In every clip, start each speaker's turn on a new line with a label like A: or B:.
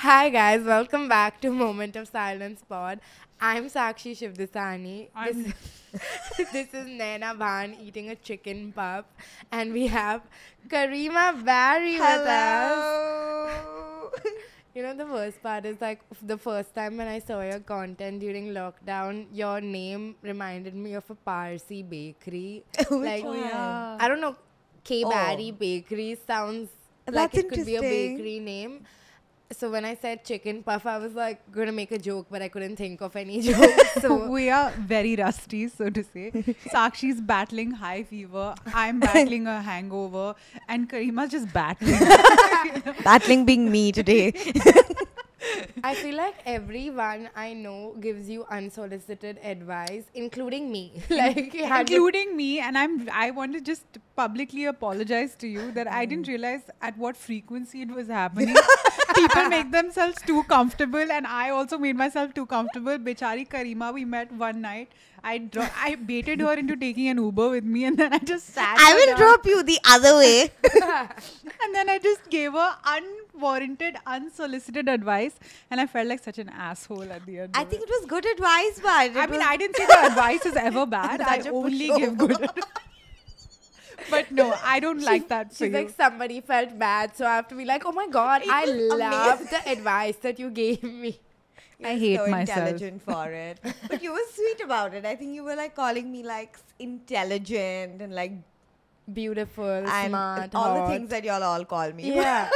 A: Hi guys, welcome back to Moment of Silence Pod. I'm Sakshi Shivdasani. This is Naina Bhan eating a chicken pup, and we have Karima Barry with us.
B: Hello.
A: You know, the worst part is like the first time when I saw your content during lockdown, your name reminded me of a Parsi bakery.
B: Which
A: one?
B: one?
A: I don't know. K
B: Oh.
A: Barry Bakery sounds like
B: That's
A: it could be a
B: interesting.
A: bakery name. So when I said chicken puff, I was like gonna make a joke, but I couldn't think of any joke. So
C: We are very rusty, so to say. Sakshi's battling high fever. I'm battling a hangover. And Karima's just battling.
B: Battling being me today.
A: I feel like everyone I know gives you unsolicited advice, including me. Like you had to-
C: Including me. And I want to just publicly apologize to you that I didn't realize at what frequency it was happening. People make themselves too comfortable. And I also made myself too comfortable. Bichari Karima, we met one night. I baited her into taking an Uber with me. And then I just sat
B: I
C: her
B: will
C: down.
B: drop you the other way.
C: And then I just gave her unwarranted, unsolicited advice, and I felt like such an asshole at the end.
B: I
C: of
B: think
C: it.
B: it was good advice, but
C: I mean, I didn't say the advice is ever bad. I
B: Such a
C: only
B: pushover.
C: give good advice. But no, I don't like that for
A: She's
C: you.
A: like, somebody felt bad, so I have to be like, oh my god,
B: It
A: I
B: was
A: love the advice that you gave me.
C: I
B: You're
C: hate
B: so
C: myself.
B: intelligent for it. But you were sweet about it. I think you were like calling me like intelligent and like
A: Beautiful,
B: and
A: smart,
B: all
A: hot.
B: the things that y'all all call me.
A: Yeah.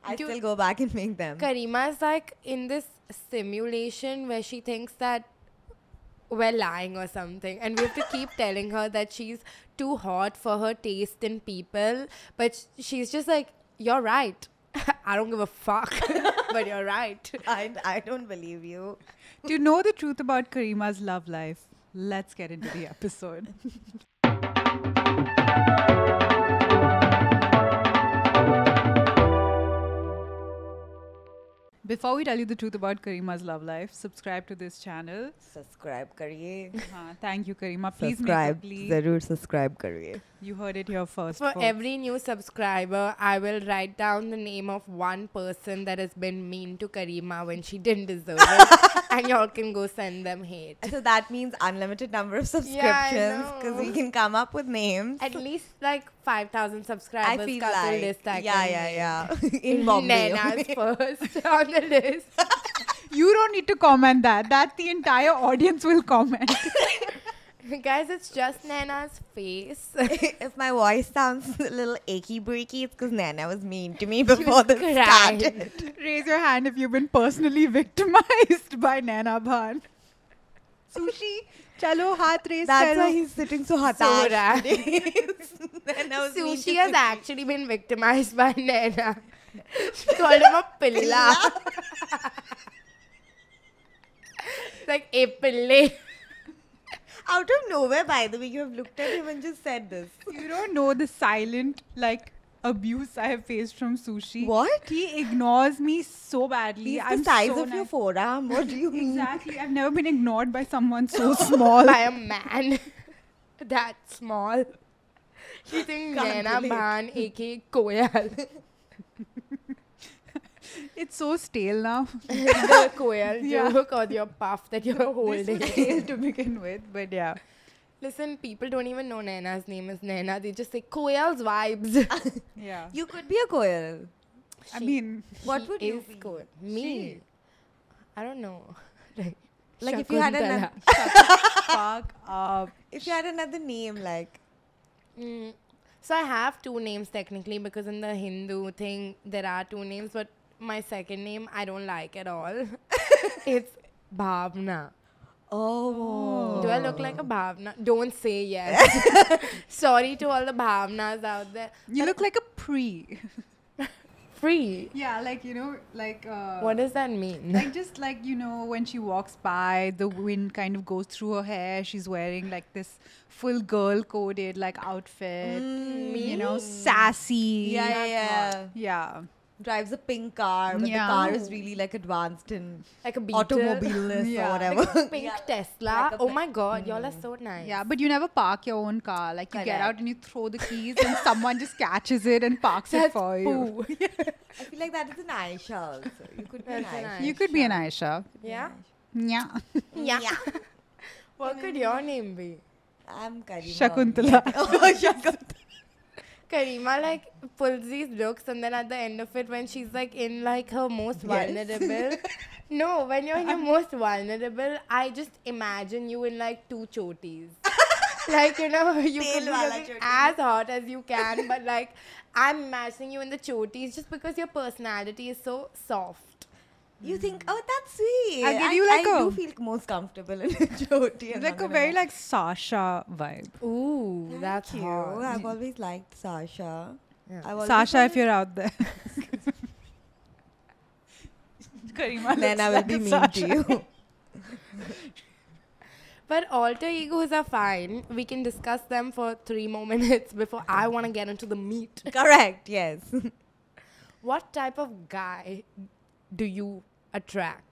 B: I
A: Dude,
B: still go back and make them.
A: Karima is like in this simulation where she thinks that we're lying or something, and we have to keep telling her that she's too hot for her taste in people, but she's just like, you're right. I don't give a fuck, but you're right.
B: I don't believe you.
C: To know the truth about Karima's love life, let's get into the episode. Before we tell you the truth about Karima's love life, subscribe to this channel.
B: Subscribe kariye.
C: Thank you, Karima. Please
B: Subscribe.
C: make a plea.
B: Zarur subscribe kariye.
C: You heard it here first.
A: For
C: folks.
A: every new subscriber, I will write down the name of one person that has been mean to Karima when she didn't deserve it, and y'all can go send them hate.
B: So that means unlimited number of subscriptions because we
A: know.
B: can come up with names.
A: At least like 5,000 subscribers.
B: I feel
A: ka to
B: like
A: list I
B: yeah,
A: can
B: yeah,
A: name.
B: yeah. In Bombay.
A: Naina's first on the list.
C: You don't need to comment that. That the entire audience will comment.
A: Guys, it's just Naina's face.
B: If my voice sounds a little achy breaky, it's because Nana was mean to me before this
A: crying.
B: started.
C: Raise your hand if you've been personally victimized by Naina Bhan. Sushi, chalo, haath raise
B: That's
C: karo.
B: why he's sitting so hatash.
A: So right.
B: today. Nana was mean
A: Sushi
B: to
A: has
B: Sushi.
A: actually been victimized by Naina. She called him a pilla. Like, a pille.
B: Out of nowhere, by the way, you have looked at him and just said this.
C: You don't know the silent, like, abuse I have faced from Sushi.
B: What?
C: He ignores me so badly.
B: He's
C: I'm
B: the size
C: so
B: of your
C: nice.
B: forearm. What do you mean?
C: Exactly. I've never been ignored by someone so small.
A: By a man that small. You think
B: Can't
A: Naina
B: relate.
A: Bhan, aka Koyal.
C: It's so stale now.
A: The Koyal
C: Yeah.
A: joke or your puff that you're
C: This
A: holding.
C: was stale to begin with, but yeah.
A: Listen, people don't even know Naina's name is Naina. They just say Koyal's vibes.
C: Yeah.
B: You could be a koyal.
C: I mean,
B: What
A: She
B: would you
A: is
B: be?
A: Koyal. Me? I don't know.
B: Like if you had
A: Shakuntala.
C: fuck up.
B: If you had another name, like
A: So I have two names technically because in the Hindu thing there are two names, but my second name I don't like at all. It's Bhavna.
B: oh,
A: Do I look like a Bhavna? Don't say yes. Sorry to all the Bhavnas out there.
C: You look like a pre.
A: Free.
C: Yeah, like, you know, like...
A: What does that mean?
C: Like, just like, you know, when she walks by, the wind kind of goes through her hair. She's wearing, like, this full girl-coded, like, outfit. You know, sassy.
B: yeah.
C: Yeah.
B: drives a pink car, but
C: Yeah.
B: the car is really like advanced in
A: Like a Beetle.
B: automobileness
C: Yeah.
B: or whatever.
A: Pink
B: Yeah.
A: Tesla.
B: Like a
A: Oh my god, y'all are so nice.
C: Yeah, but you never park your own car. Like you get
B: Correct.
C: out and you throw the keys and someone just catches it and parks it
A: That's
C: for you.
A: poo.
B: I feel like that is an Aisha also. You could be an
A: That's an
B: Aisha.
C: You could be an Aisha.
A: Yeah?
C: Yeah.
A: Yeah. What could your name be?
B: I'm Karima.
C: Shakuntala.
B: Oh, Shakuntala.
A: Karima like pulls these looks and then at the end of it when she's like in like her most
B: Yes.
A: vulnerable. No, when you're in your most vulnerable, I just imagine you in like two chotis. Like, you know, you
B: Tail
A: could be
B: wala
A: looking
B: choti.
A: as hot as you can, but like I'm imagining you in the chotis just because your personality is so soft.
B: You think, oh, that's sweet.
C: I'll give you like
B: I
C: a-
B: do feel most comfortable in a choti. I'm
C: Like
B: not
C: a
B: gonna
C: very
B: lie.
C: like Sasha vibe.
A: Ooh,
B: Thank
A: that's
B: you.
A: hot.
B: I've always liked Sasha.
A: Yeah.
B: I've always
C: Sasha,
B: wanted-
C: if you're out there. Karima
B: then
C: looks
B: I will
C: like
B: be
C: a
B: mean
C: Sasha.
B: to you.
A: But alter egos are fine. We can discuss them for 3 more minutes before I want to get into the meat.
B: Correct, yes.
A: What type of guy do you attract?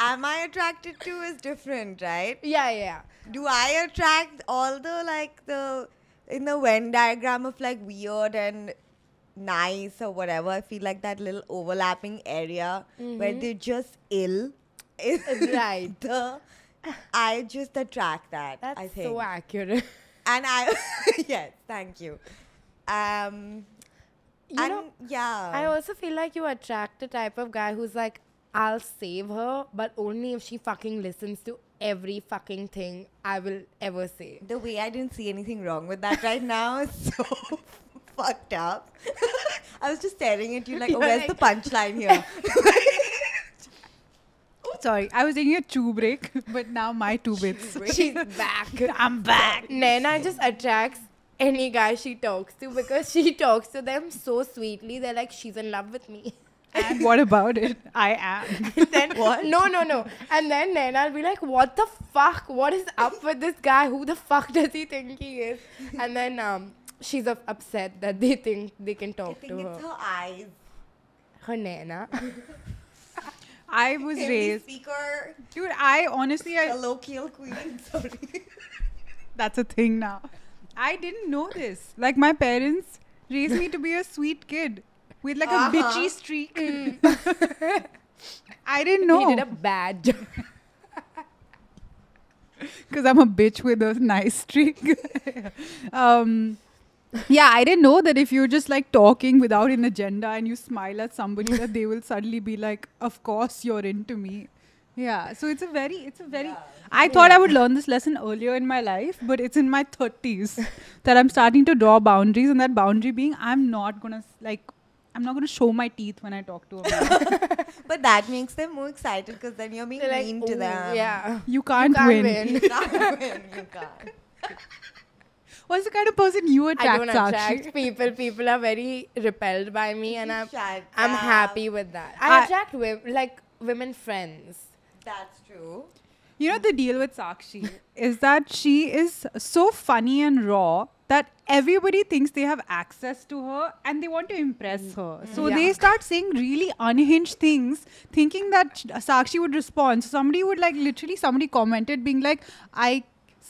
B: Am I attracted to is different, right?
A: Yeah.
B: Do I attract all the like the in the Venn diagram of like weird and nice or whatever? I feel like that little overlapping area where they're just ill is
A: Right.
B: I just attract that.
A: That's
B: I think.
A: so accurate.
B: And I yes, thank you.
A: You know,
B: yeah.
A: I also feel like you attract the type of guy who's like, I'll save her, but only if she fucking listens to every fucking thing I will ever say.
B: The way I didn't see anything wrong with that right now is so fucked up. I was just staring at you like, oh,
A: You're
B: where's the
A: like-
B: punchline here?
C: Oh, sorry. I was taking a chew break, but now my 2 bits.
A: She's back.
C: I'm back.
A: Naina just attracts any guy she talks to because she talks to them so sweetly. They're like, she's in love with me.
C: And what about it? I am.
A: Then
B: What?
A: No. And then Naina will be like, what the fuck? What is up with this guy? Who the fuck does he think he is? And then she's upset that they think they can
B: I
A: talk
B: think
A: to
B: it's
A: her.
B: her eyes.
A: Her Naina.
C: I was
B: Hindi
C: raised.
B: speaker,
C: Dude, I honestly,
B: colloquial queen. Sorry.
C: that's a thing now. I didn't know this. Like, my parents raised me to be a sweet kid with like a bitchy streak. I didn't
A: He
C: know.
A: did a bad job.
C: Because I'm a bitch with a nice streak. Yeah, I didn't know that if you're just like talking without an agenda and you smile at somebody, that they will suddenly be like, of course you're into me. Yeah, so it's a very, I thought I would learn this lesson earlier in my life, but it's in my 30s that I'm starting to draw boundaries, and that boundary being, I'm not gonna show my teeth when I talk to a man.
B: But that makes them more excited because then you're being
A: They're like,
B: mean to
A: "Ooh,
B: them.
A: yeah.
C: You can't, win.
B: You can't win. You can't.
C: What's the kind of person you
A: I
C: attract,
A: don't
C: Sakshi?
A: attract people. People are very repelled by me, and I'm
B: Shut up.
A: happy with that.
C: I-
A: I attract women friends.
B: That's true.
C: You know, the deal with Sakshi is that she is so funny and raw that everybody thinks they have access to her and they want to impress her. So
A: Yeah.
C: they start saying really unhinged things, thinking that Sakshi would respond. So somebody commented being like,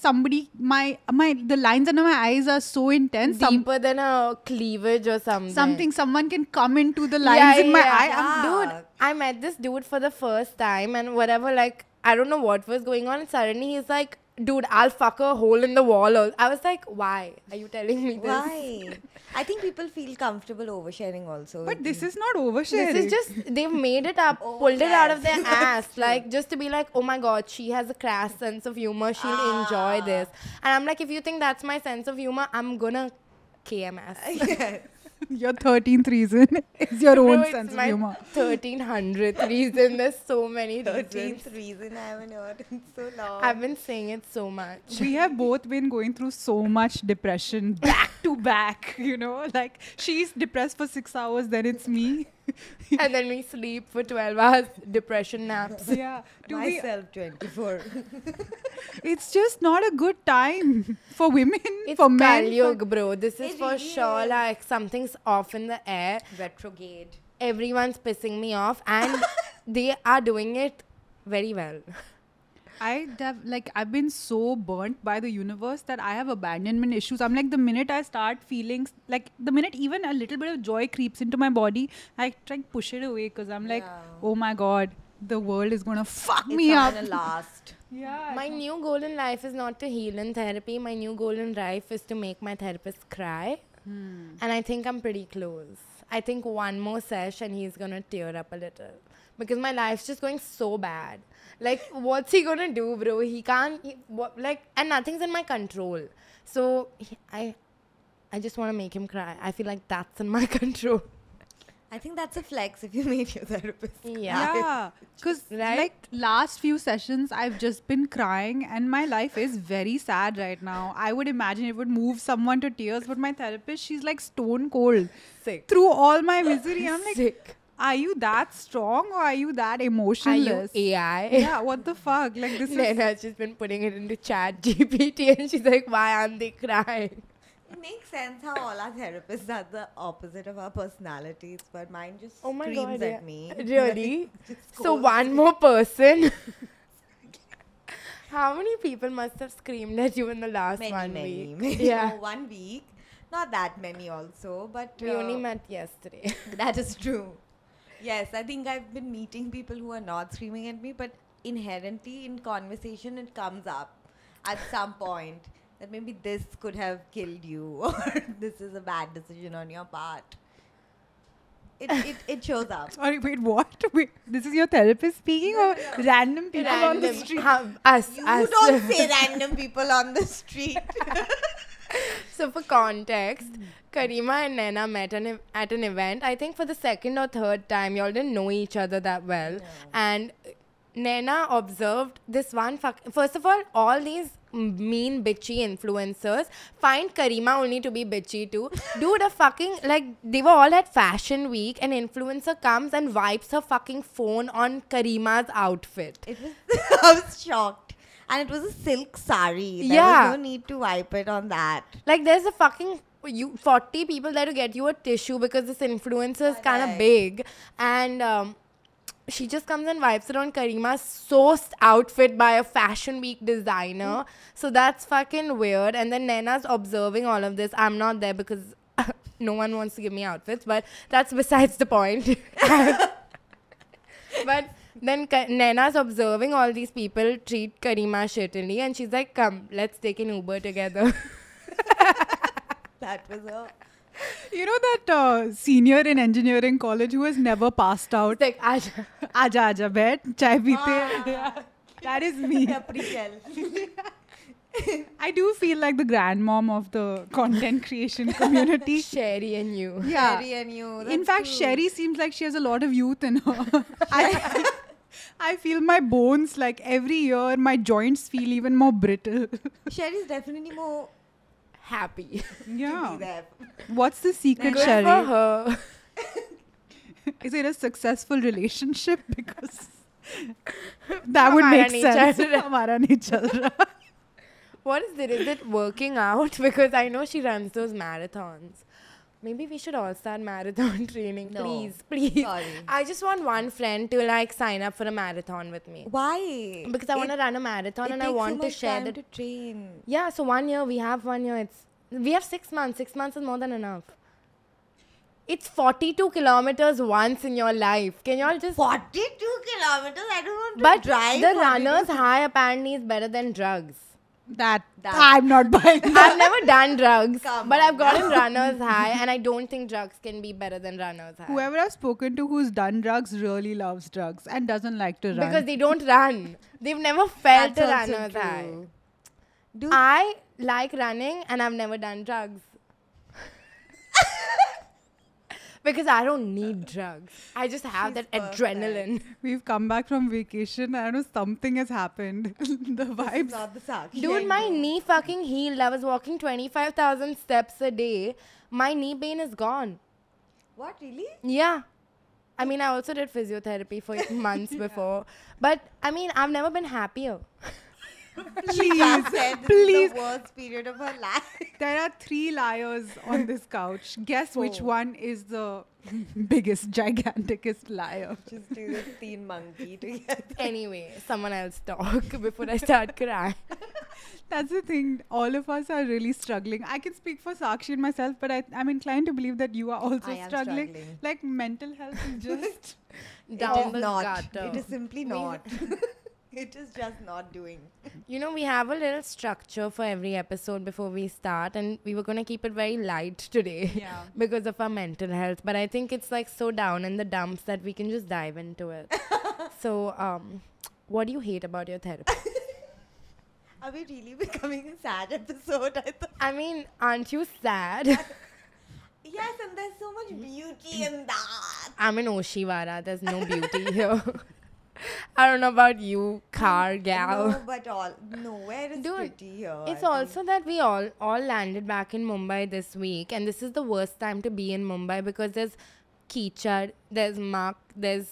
C: the lines under my eyes are so intense.
A: Deeper than a cleavage or something.
C: Someone can come into the lines in my eye.
B: yeah.
A: Dude, I met this dude for the first time and whatever, like, I don't know what was going on. And suddenly he's like, dude, I'll fuck a hole in the wall. I was like, why are you telling me this?
B: Why? I think people feel comfortable oversharing also.
C: But this is not oversharing.
A: This is just, they've made it up,
B: Oh,
A: pulled it out of
B: yes.
A: their ass. Like, just to be like, oh my God, she has a crass sense of humor. She'll enjoy this. And I'm like, if you think that's my sense of humor, I'm gonna KMS.
B: Yes.
C: Your 13th reason is your own
A: Bro,
C: sense
A: it's
C: of
A: my
C: humor.
A: 1300th reason. There's so many reasons.
B: 13th reason I haven't heard in so long.
A: I've been saying it so much.
C: We have both been going through so much depression back to back, like she's depressed for 6 hours, then it's me.
A: And then we sleep for 12 hours, depression naps.
C: Yeah. To be,
B: Myself 24.
C: it's just not a good time for women,
A: It's
C: for men.
A: Kalyug, bro. This is
B: It
A: for
B: really
A: sure
B: is.
A: like something's off in the air.
B: Retrograde.
A: Everyone's pissing me off and they are doing it very well.
C: I've been so burnt by the universe that I have abandonment issues. I'm like, the minute I start feeling like, the minute even a little bit of joy creeps into my body, I try to push it away because I'm like,
B: Yeah.
C: oh my god, the world is gonna fuck
B: It's
C: me
B: not
C: up.
B: gonna last.
C: Yeah.
A: My new goal in life is not to heal in therapy. My new goal in life is to make my therapist cry. And I think I'm pretty close. I think one more sesh and he's gonna tear up a little. Because my life's just going so bad. Like, what's he gonna do, bro? He can't, and nothing's in my control. So, I just wanna make him cry. I feel like that's in my control.
B: I think that's a flex if you made your therapist.
C: Yeah, because
A: Right?
C: like last few sessions, I've just been crying, and my life is very sad right now. I would imagine it would move someone to tears, but my therapist, she's like stone cold
A: Sick.
C: through all my misery. I'm like,
A: Sick.
C: are you that strong or are you that
A: Are you
C: emotionless?
A: AI?
C: Yeah, what the fuck? Like this is
A: Lena's just been putting it into chat GPT and she's like, why aren't they crying?
B: It makes sense how all our therapists are the opposite of our personalities, but mine just
A: Oh my
B: screams
A: god.
B: at
A: yeah.
B: me.
A: Really?
B: Just
A: So
B: goes-
A: one more person. How many people must have screamed at you in the last
B: many,
A: 1
B: many,
A: week?
B: many.
A: Yeah.
B: No, 1 week. Not that many also, but
A: We only met yesterday.
B: that is true. Yes, I think I've been meeting people who are not screaming at me, but inherently in conversation it comes up at some point that maybe this could have killed you or this is a bad decision on your part. It shows up.
C: Sorry, wait, what? Wait, this is your therapist speaking or random people on the street?
A: Us.
B: You
A: us.
B: don't say random people on the street.
A: So for context, Karima and Naina met at an event. I think for the second or third time, y'all didn't know each other that well. And Naina observed this one first of all these mean bitchy influencers find Karima only to be bitchy too. Dude, they were all at Fashion Week. An influencer comes and wipes her fucking phone on Karima's outfit.
B: It was I was shocked. And it was a silk sari. There
A: Yeah.
B: was no need to wipe it on that.
A: Like, there's a fucking 40 people there to get you a tissue because this influencer is kind of
B: Correct.
A: big. And she just comes and wipes it on Karima's sourced outfit by a Fashion Week designer. So that's fucking weird. And then Naina's observing all of this. I'm not there because no one wants to give me outfits, but that's besides the point. But then Naina's observing all these people treat Karima shittily, and she's like, come, let's take an Uber together.
B: That was a
C: You know that senior in engineering college who has never passed out?
A: It's like, Aja.
C: Aja aja bed, chai peete.
B: Ah.
C: Yeah, that is me.
B: April.
C: I do feel like the grandmom of the content creation community.
A: Sherry and you.
C: Yeah.
B: Sherry and you.
C: In
B: that's
C: fact,
B: true.
C: Sherry seems like she has a lot of youth in her. I feel my bones, like every year, my joints feel even more brittle.
B: Sherry's definitely more
A: Happy.
B: to be
C: Yeah.
B: there.
C: What's the secret,
A: Good
C: Sherry?
A: for her.
C: Is it a successful relationship? Because that would
A: Hamara
C: make
A: nahi
C: sense.
A: chal raha.
C: Hamara nahi chal raha.
A: What is it? Is it working out? Because I know she runs those marathons. Maybe we should all start marathon training.
B: No.
A: Please.
B: Sorry.
A: I just want one friend to like sign up for a marathon with me.
B: Why?
A: Because I want to run a marathon and I want to share
B: the
A: the.
B: to train.
A: Yeah, so 1 year, we have 1 year. We have 6 months. 6 months is more than enough. It's 42 kilometers once in your life. Can y'all just.
B: 42 kilometers? I don't want to
A: But
B: drive.
A: the
B: 42
A: runner's high apparently is better than drugs.
C: That
B: That-
C: I'm not buying. That.
A: I've never done drugs,
B: Come
A: but
B: on
A: I've gotten
B: now.
A: runner's high, and I don't think drugs can be better than runner's high.
C: Whoever I've spoken to who's done drugs really loves drugs and doesn't like to run.
A: Because they don't run. They've never felt
B: That's
A: a
B: also
A: runner's high.
B: true. Dude,
A: I like running, and I've never done drugs. Because I don't need drugs. I just have
B: She's
A: that adrenaline.
C: We've come back from vacation. I don't know, something has happened. The
B: this is
C: vibes.
B: not the Sakshi
A: Dude,
B: I
A: my
B: know.
A: knee fucking healed. I was walking 25,000 steps a day. My knee pain is gone.
B: What, really?
A: Yeah. I mean, I also did physiotherapy for months before. But, I mean, I've never been happier.
B: She just said this
C: please.
B: is the worst period of her life.
C: There are 3 liars on this couch. Guess which
B: 4.
C: one is the biggest, giganticest liar.
B: Just do the teen monkey together.
A: Anyway, someone else talk before I start crying.
C: That's the thing. All of us are really struggling. I can speak for Sakshi and myself, but I'm inclined to believe that you are also
B: I am
C: struggling.
B: struggling.
C: Like mental health is just
A: Down
B: It
A: the
B: is not.
A: gutter.
B: It is simply not. It is just not doing.
A: You know, we have a little structure for every episode before we start, and we were going to keep it very light today
C: Yeah.
A: because of our mental health. But I think it's like so down in the dumps that we can just dive into it. So, what do you hate about your therapy?
B: Are we really becoming a sad episode? I thought.
A: I mean, aren't you sad?
B: Yes, and there's so much beauty in that.
A: I'm in Oshiwara. There's no beauty here. I don't know about you, car gal.
B: No, but nowhere is
A: Dude,
B: pretty here.
A: It's
B: I
A: also that we all landed back in Mumbai this week, and this is the worst time to be in Mumbai because there's कीचड़, there's muck, there's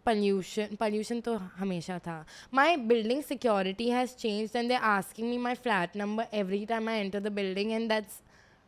A: pollution. Pollution to hamesha tha. My building security has changed, and they're asking me my flat number every time I enter the building, and that's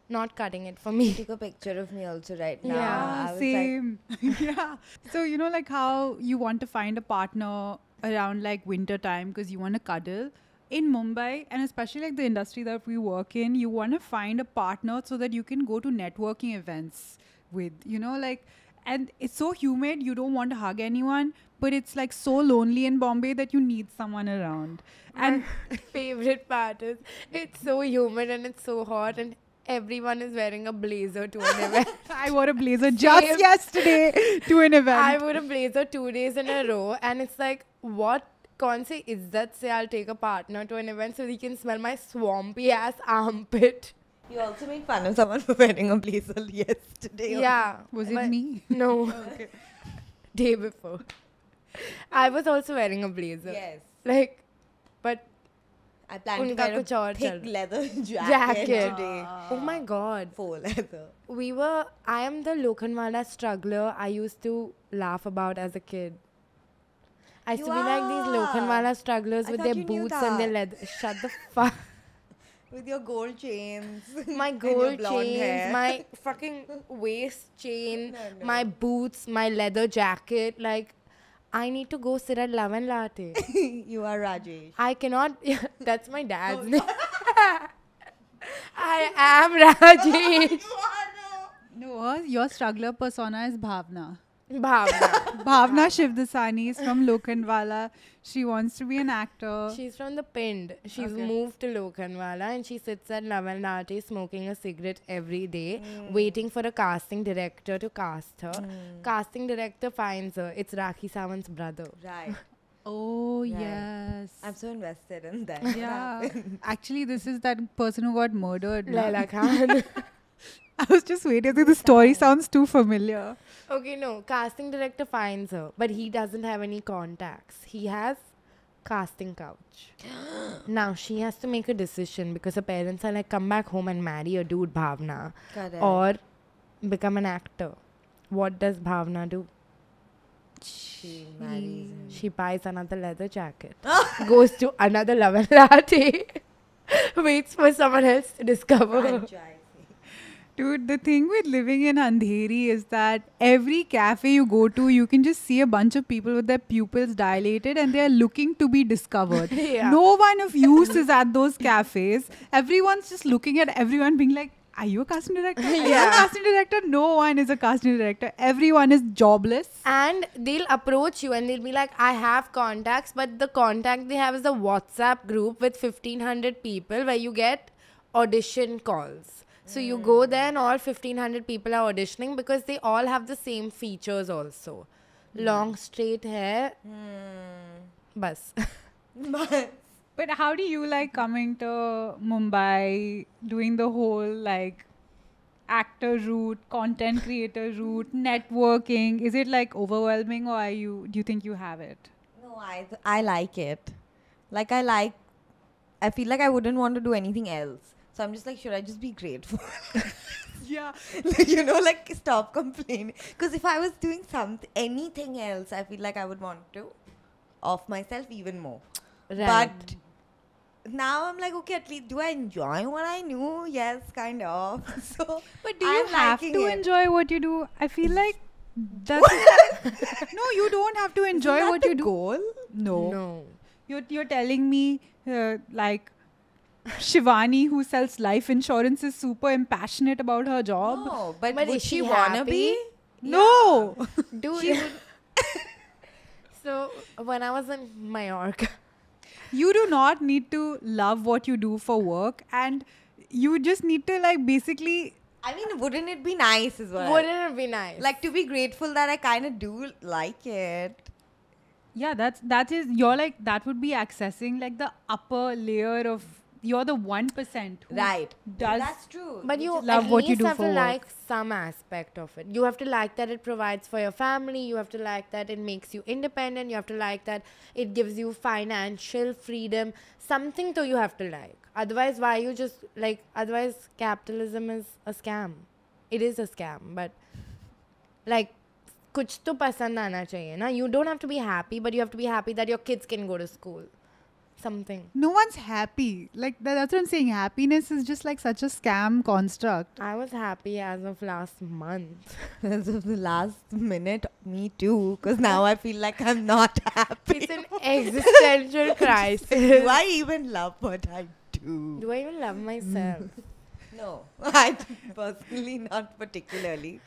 A: not cutting it for me.
B: took a picture of me also right now.
A: Yeah,
B: I was
C: same. Yeah. So, you know, like how you want to find a partner around like winter time because you want to cuddle. In Mumbai, and especially like the industry that we work in, you want to find a partner so that you can go to networking events with, you know, like, and it's so humid, you don't want to hug anyone, but it's like so lonely in Bombay that you need someone around. And
A: My favorite part is it's so humid and it's so hot, and everyone is wearing a blazer to an event.
C: I wore a blazer just
A: Same.
C: yesterday to an event.
A: I wore a blazer 2 days in a row, and it's like, what? Kaun se izzat se I'll take a partner to an event so he can smell my swampy ass armpit.
B: You also made fun of someone for wearing a blazer yesterday.
A: Yeah.
C: Was it
A: but
C: me?
A: No.
C: Okay.
A: Day before. I was also wearing a blazer.
B: Yes.
A: Like, but
B: I planned to
A: Unka
B: wear a
A: kuch aur
B: thick
A: chal-
B: leather
A: Jacket.
B: today.
A: oh my god.
B: Faux leather.
A: I am the Lokhandwala struggler I used to laugh about as a kid. I used
B: You
A: to be like these
B: are.
A: Lokhandwala strugglers
B: I
A: with
B: thought
A: their
B: you knew
A: boots and their
B: that.
A: leather. Shut the fuck.
B: With your gold chains.
A: My
B: and your
A: gold
B: blonde
A: chains,
B: hair.
A: my fucking waist chain,
B: No.
A: my boots, my leather jacket. Like, I need to go sit at Love and Latte.
B: You are Rajesh.
A: I cannot. That's my dad's name. I am Rajesh.
C: No, your struggler persona is Bhavna.
A: Bhavna.
C: Bhavna Shivdasani is from Lokhandwala. She wants to be an actor.
A: She's from the Pind. She's
C: Okay.
A: moved to Lokhandwala and she sits at Love and Latte smoking a cigarette every day, waiting for a casting director to cast her. Casting director finds her. It's Rakhi Sawant's brother.
B: Right.
C: Oh,
B: Right.
C: yes.
B: I'm so invested in that.
C: Yeah. Actually, this is that person who got murdered. na?
A: Laila Khan.
C: I was just waiting. The story sounds too familiar.
A: Okay, no. Casting director finds her, but he doesn't have any contacts. He has casting couch. Now she has to make a decision because her parents are like, come back home and marry a dude, Bhavna,
B: Correct.
A: or become an actor. What does Bhavna do?
B: She marries him.
A: She buys another leather jacket, goes to another Love and Latte, waits for someone else to discover her.
B: Franchising.
C: Dude, the thing with living in Andheri is that every cafe you go to, you can just see a bunch of people with their pupils dilated and they are looking to be discovered.
A: Yeah.
C: No one of use is at those cafes. Everyone's just looking at everyone being like, are you a casting director? Are you a
A: Yeah.
C: casting director? No one is a casting director. Everyone is jobless.
A: And they'll approach you and they'll be like, I have contacts, but the contact they have is a WhatsApp group with 1,500 people where you get audition calls. So you go there and all 1,500 people are auditioning because they all have the same features also. Long straight hair. Bas.
B: But
C: But how do you like coming to Mumbai, doing the whole like actor route, content creator route, networking? Is it like overwhelming or do you think you have it?
B: no, I like it. I feel like I wouldn't want to do anything else. So I'm just like, should I just be grateful?
C: Yeah.
B: You know, like stop complaining. Because if I was doing anything else, I feel like I would want to off myself even more.
A: Right.
B: But now I'm like, okay, at least do I enjoy what I knew? Yes, kind of. So,
C: But do you
B: I'm
C: have
B: liking
C: to
B: it.
C: enjoy what you do? I feel like that's no, you don't have to enjoy
B: Isn't that
C: what
B: the
C: you do.
B: goal?
A: No.
C: You're telling me like Shivani, who sells life insurance, is super impassioned about her job.
B: No, but
A: But
B: would
A: is
B: she
A: she
B: wanna
A: happy?
B: be?
C: No.
A: Dude. So when I was in Mallorca,
C: You do not need to love what you do for work, and you just need to like basically.
B: I mean, wouldn't it be nice as well?
A: wouldn't it be nice?
B: Like to be grateful that I kind of do like it.
C: Yeah, you're like that would be accessing like the upper layer of you're the 1% who
B: Right.
C: does
B: That's true.
A: But you
C: love
A: at
C: what
A: least
C: you do
A: have
C: for
A: to
C: work.
A: like some aspect of it. You have to like that it provides for your family. You have to like that it makes you independent. You have to like that it gives you financial freedom. Something though you have to like. Otherwise, why you just like? Otherwise, capitalism is a scam. It is a scam. But like, कुछ तो पसंद आना चाहिए ना. You don't have to be happy, but you have to be happy that your kids can go to school. Something.
C: no one's happy. Like that's what I'm saying. Happiness is just like such a scam construct.
A: I was happy as of last month.
B: As of the last minute, me too. Because now I feel like I'm not happy.
A: It's an existential crisis.
B: Do I even love what I do?
A: Do I even love myself?
B: No, I personally not particularly.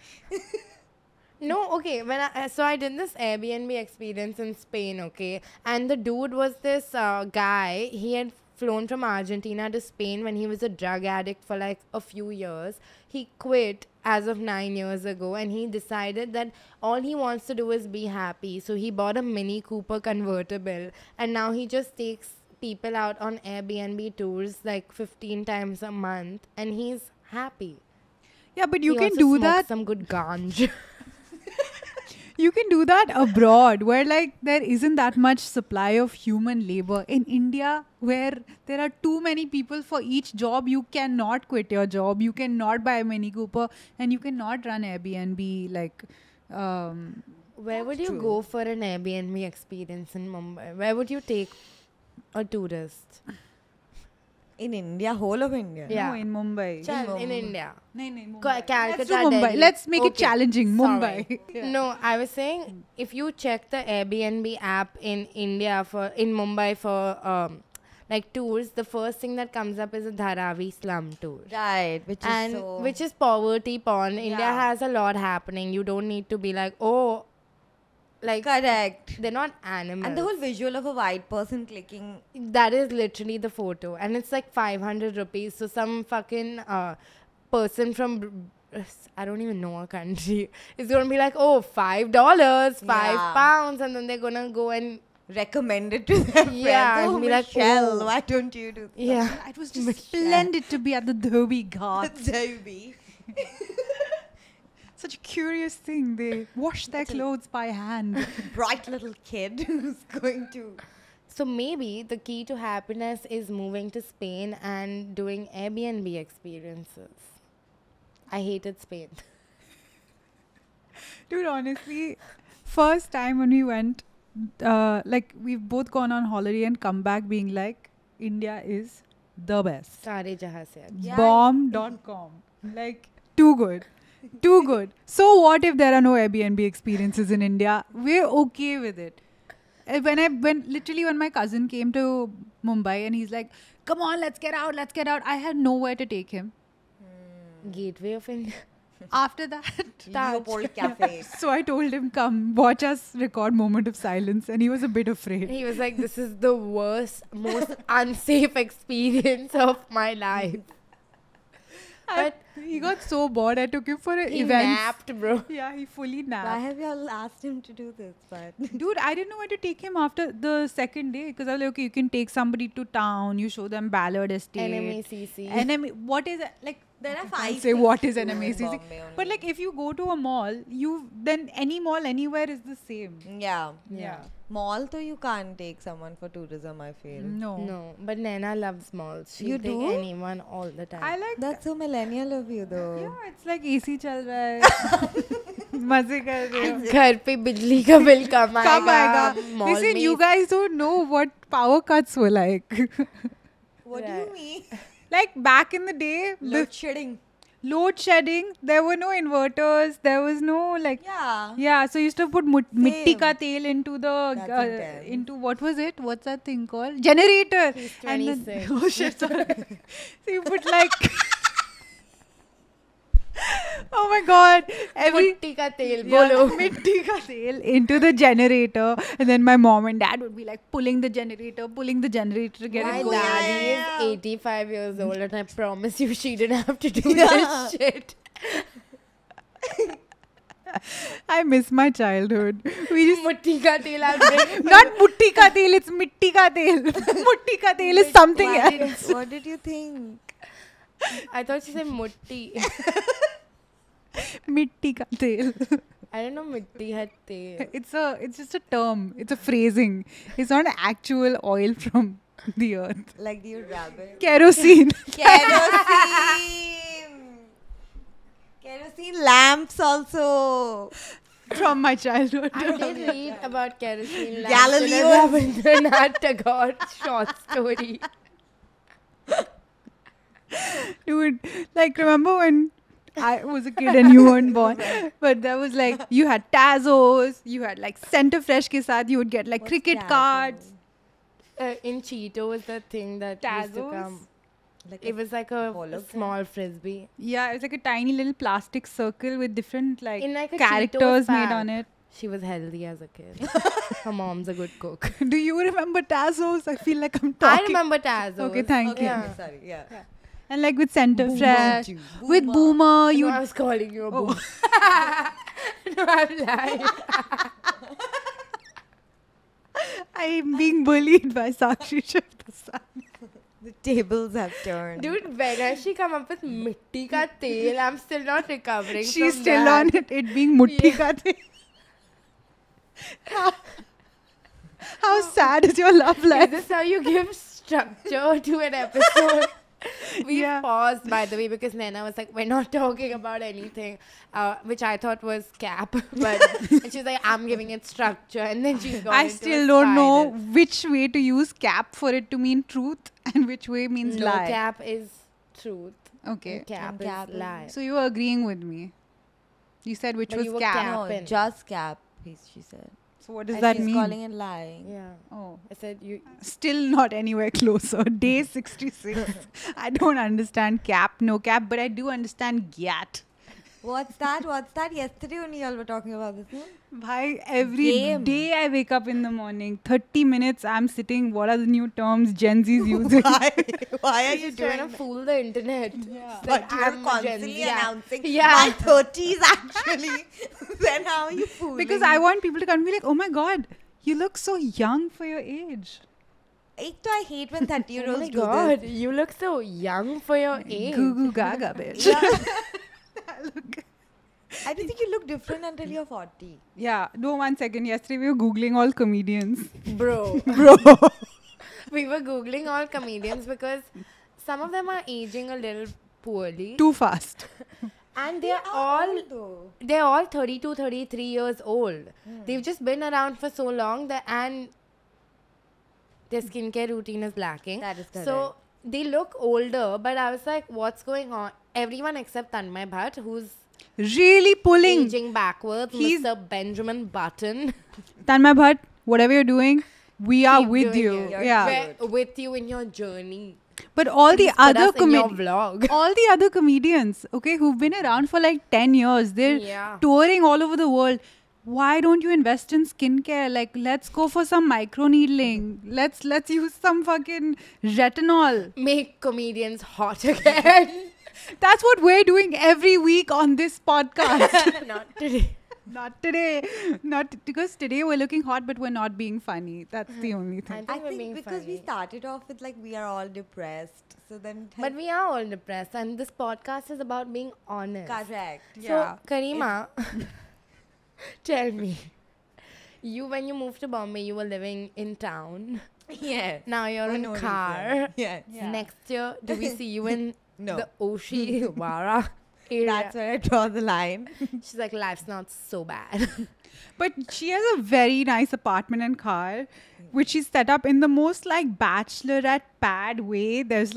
A: No, okay. When so I did this Airbnb experience in Spain, okay, and the dude was this guy. He had flown from Argentina to Spain when he was a drug addict for like a few years. He quit as of 9 years ago, and he decided that all he wants to do is be happy. So he bought a Mini Cooper convertible, and now he just takes people out on Airbnb tours like 15 times a month, and he's happy.
C: Yeah, but you
A: He
C: can
A: also
C: do
A: smokes
C: that.
A: some good ganja.
C: You can do that abroad where like there isn't that much supply of human labor. In India, where there are too many people for each job, you cannot quit your job. You cannot buy a Mini Cooper, and you cannot run Airbnb like.
A: Where would you
B: true.
A: go for an Airbnb experience in Mumbai? Where would you take a tourist?
B: In India, whole of India.
A: Yeah.
C: No, in Mumbai.
A: In India.
C: Mumbai.
A: Calcutta,
C: Let's do Mumbai.
A: Delhi.
C: Let's make it
A: Okay,
C: challenging.
A: sorry.
C: Mumbai.
A: No, I was saying if you check the Airbnb app in India in Mumbai for like tours, the first thing that comes up is a Dharavi slum tour.
B: Right,
A: Which is poverty porn. India
B: Yeah.
A: has a lot happening. You don't need to be like, oh, like
B: correct.
A: they're not animals.
B: And the whole visual of a white person clicking.
A: That is literally the photo, and it's like 500 rupees. So some fucking person from I don't even know a country is gonna be like, oh, $5,
B: Yeah.
A: £5, and then they're gonna go and
B: Recommend it to their
A: Yeah,
B: friends. Oh,
A: and be like,
B: Michelle,
A: oh.
B: why don't you do that?
A: yeah.
C: It was just splendid to be at the Dhobi Ghats.
B: Dhobi.
C: Such a curious thing. They wash their clothes by hand.
B: Bright little kid who's going to.
A: So maybe the key to happiness is moving to Spain and doing Airbnb experiences. I hated Spain.
C: Dude, honestly, first time when we went, like we've both gone on holiday and come back being like, India is the best.
A: Saare jahan se achhe.
B: Yeah.
C: Bomb.com. Like, too good. Too good. So what if there are no Airbnb experiences in India? We're okay with it. When my cousin came to Mumbai and he's like, come on, let's get out. I had nowhere to take him.
A: Gateway of India.
C: After that,
B: Leopold Cafe.
C: so I told him, come, watch us record Moment of Silence. And he was a bit afraid.
A: He was like, this is the worst, most unsafe experience of my life. But
C: He got so bored. I took him for an
A: he
C: event.
A: napped, bro.
C: Yeah, he fully
B: Why
C: napped.
B: have y'all asked him to do this? But
C: Dude, I didn't know where to take him after the second day because I was like, okay, you can take somebody to town, you show them Ballard Estate.
A: NMACC.
C: NMA, what is it? Like,
B: There are
C: Can't
B: five.
C: say
B: things
C: what
B: to
C: is an
B: do in
C: amazing thing.
B: Bombay
C: But
B: only.
C: like if you go to a mall, then any mall anywhere is the same.
B: Yeah.
A: Yeah.
B: Mall, though, you can't take someone for tourism, I feel.
C: No.
A: No, but Naina loves malls. She'll
B: You
A: take
B: do?
A: anyone all the time.
C: I like
B: That's so millennial of you, though.
C: yeah, it's like AC चल रहा है. मजे कर रहे हो.
A: घर पे बिजली का बिल कम आएगा.
C: Come आएगा.
A: mall
C: Listen,
A: में
C: you guys don't know what power cuts were like.
B: What do you
A: Right.
B: mean?
C: Like back in the day,
B: Load shedding.
C: load shedding, there were no inverters, there was no like
B: Yeah.
C: so you used to put mitti
B: Same.
C: ka tel into the
B: That's intense.
C: into what was it? What's that thing called? Generator.
A: He's
C: And then-
A: 26.
C: oh shit, sorry. So you put like oh my god, every
A: मिट्टी का तेल
C: yeah,
A: बोलो.
C: mitti ka tel into the generator, and then my mom and dad would be like pulling the generator to get
A: My
C: it going.
A: daddy
B: yeah.
A: is 85 years old and I promise you she didn't have to do this shit.
C: I miss my childhood. We just
A: मिट्टी का तेल I bring.
C: not mutti ka tel, it's mitti ka tel. Mutti ka tel is something
B: Why
C: else.
B: what did you think?
A: I thought she said mutti.
C: Mitti ka tel.
A: I don't know mitti है तेल.
C: It's just a term. It's a phrasing. It's not actual oil from the earth.
B: Like, do you rub it?
C: Kerosene.
B: Kerosene! Kerosene lamps also.
C: From my childhood.
A: I did read about kerosene lamps
B: Galileo.
A: in a Rabindranath Tagore short story.
C: Dude, like remember when I was a kid and you weren't born? But that was like, you had Tazos, you had like Center Fresh ke saath, you would get like
B: What's
C: cricket
B: Tazo?
C: cards.
A: In Cheeto was the thing that used to
C: Tazos?
A: come.
B: Like
A: It was like a
B: hologram?
A: small frisbee.
C: Yeah, it's like a tiny little plastic circle with different like,
A: In like a
C: characters
A: Cheetos
C: made
A: pack.
C: on it.
A: She was healthy as a kid. Her mom's a good cook.
C: Do you remember Tazos? I feel like I'm
A: I
C: talking.
A: remember Tazos.
C: Okay, thank
B: Okay,
C: you.
A: Yeah.
B: okay, sorry. Yeah.
C: And like with Center
B: Boomer
C: Fresh,
B: too.
C: with
B: Boomer.
C: Boomer,
A: You
C: you
A: know, I was calling you a
C: Oh.
A: boomer. No, I'm lying.
C: I'm being bullied by Sakshi Shivdasani.
B: The tables have turned.
A: Dude, when has she come up with mitti ka tel? I'm still not recovering
C: She's
A: from
C: still
A: that.
C: on it being mutti
A: Yeah.
C: ka tel. How sad is your love
A: Is
C: life?
A: this how you give structure to an episode? We
C: Yeah.
A: paused, by the way, because Naina was like, we're not talking about anything, which I thought was cap. But and she was like, I'm giving it structure. And then she's gone
C: I
A: into a
C: still don't know
A: spiral.
C: which way to use cap for it to mean truth and which way means
A: No,
C: lie.
A: cap is truth.
C: Okay.
A: And cap
B: And
A: is
B: cap is-
A: lie.
C: So you were agreeing with me. You said which
A: But
C: was
A: you were
C: cap.
A: cap.
B: No,
A: Happen.
B: just cap, she said.
C: So what does
B: And
C: that
B: she's
C: mean?
B: calling it lying.
A: Yeah.
C: Oh.
A: I said, you.
C: Still not anywhere closer. Day 66. I don't understand cap, no cap, but I do understand gyat.
B: What's that? What's that? Yesterday only y'all were talking about this one.
C: Bhai, every
B: Game.
C: day I wake up in the morning, 30 minutes I'm sitting, what are the new terms Gen Z's using?
B: Why are you
A: She's trying
B: doing
A: to fool the internet.
C: Yeah.
B: But you're
A: I'm a Gen
B: constantly
A: Z. Yeah.
B: announcing
A: Yeah.
B: my 30s actually. Then how are you fooling?
C: Because I want people to come and be like, oh my god, you look so young for your age.
B: I hate when 30-year-olds
A: Oh my
B: do
A: god,
B: this.
A: you look so young for your age.
C: Goo goo gaga, bitch.
B: I don't think you look different until you're 40.
C: Yeah, no, 1 second. Yesterday we were Googling all comedians.
A: Bro.
C: Bro.
A: We were Googling all comedians because some of them are aging a little poorly.
C: Too fast.
A: And they're all 32, 33 years old. They've just been around for so long that and their skincare routine is lacking.
B: That is
A: So they look older, but I was like, what's going on? Everyone except Tanmay Bhatt, who's
C: Really pulling.
A: aging backwards,
C: He's-
A: Mr. Benjamin Button.
C: Tanmay Bhatt, whatever you're doing, we are
A: Keep
C: with
A: doing
C: you.
A: it.
C: Yeah.
A: We're with you in your journey.
C: But all the
A: Please put
C: other
A: us in your
C: comedians,
A: vlog.
C: all the other comedians, okay, who've been around for like 10 years, they're
A: Yeah.
C: touring all over the world. Why don't you invest in skincare? Like, let's go for some microneedling. Let's use some fucking retinol.
A: Make comedians hot again.
C: That's what we're doing every week on this podcast.
A: Not today.
C: Not today. Not because today we're looking hot, but we're not being funny. That's the only
A: I
C: thing.
A: think
B: I
A: we're
B: think
A: being
B: because we
A: funny.
B: started off with like we are all depressed, so then
A: But we are all depressed, and this podcast is about being honest.
B: correct.
A: So, Karima, tell me, when you moved to Bombay, you were living in town.
B: Yes.
A: Now you're
B: For
A: in
B: no
A: car.
B: reason. Yes.
C: Yeah.
A: Next year, do we see you in
B: No.
A: the Oshiwara area?
B: That's where I draw the line.
A: She's like, life's not so bad.
C: But she has a very nice apartment and car, which is set up in the most like bachelorette pad way. There's a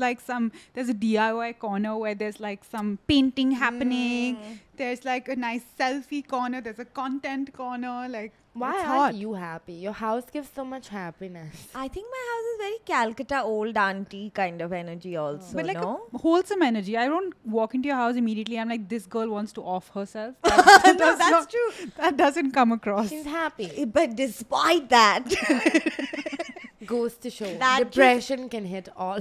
C: DIY corner where there's like some painting happening. There's like a nice selfie corner. There's a content corner. Like,
A: Why
C: it's
A: aren't
C: hot.
A: you happy? Your house gives so much happiness.
B: I think my house is very Calcutta old auntie kind of energy also,
C: But like
B: no?
C: a wholesome energy. I don't walk into your house immediately. I'm like, this girl wants to off herself.
B: No, that's true.
C: That doesn't come across.
A: She's happy.
B: But despite that,
A: Goes to show.
B: That just-
A: Depression can hit all.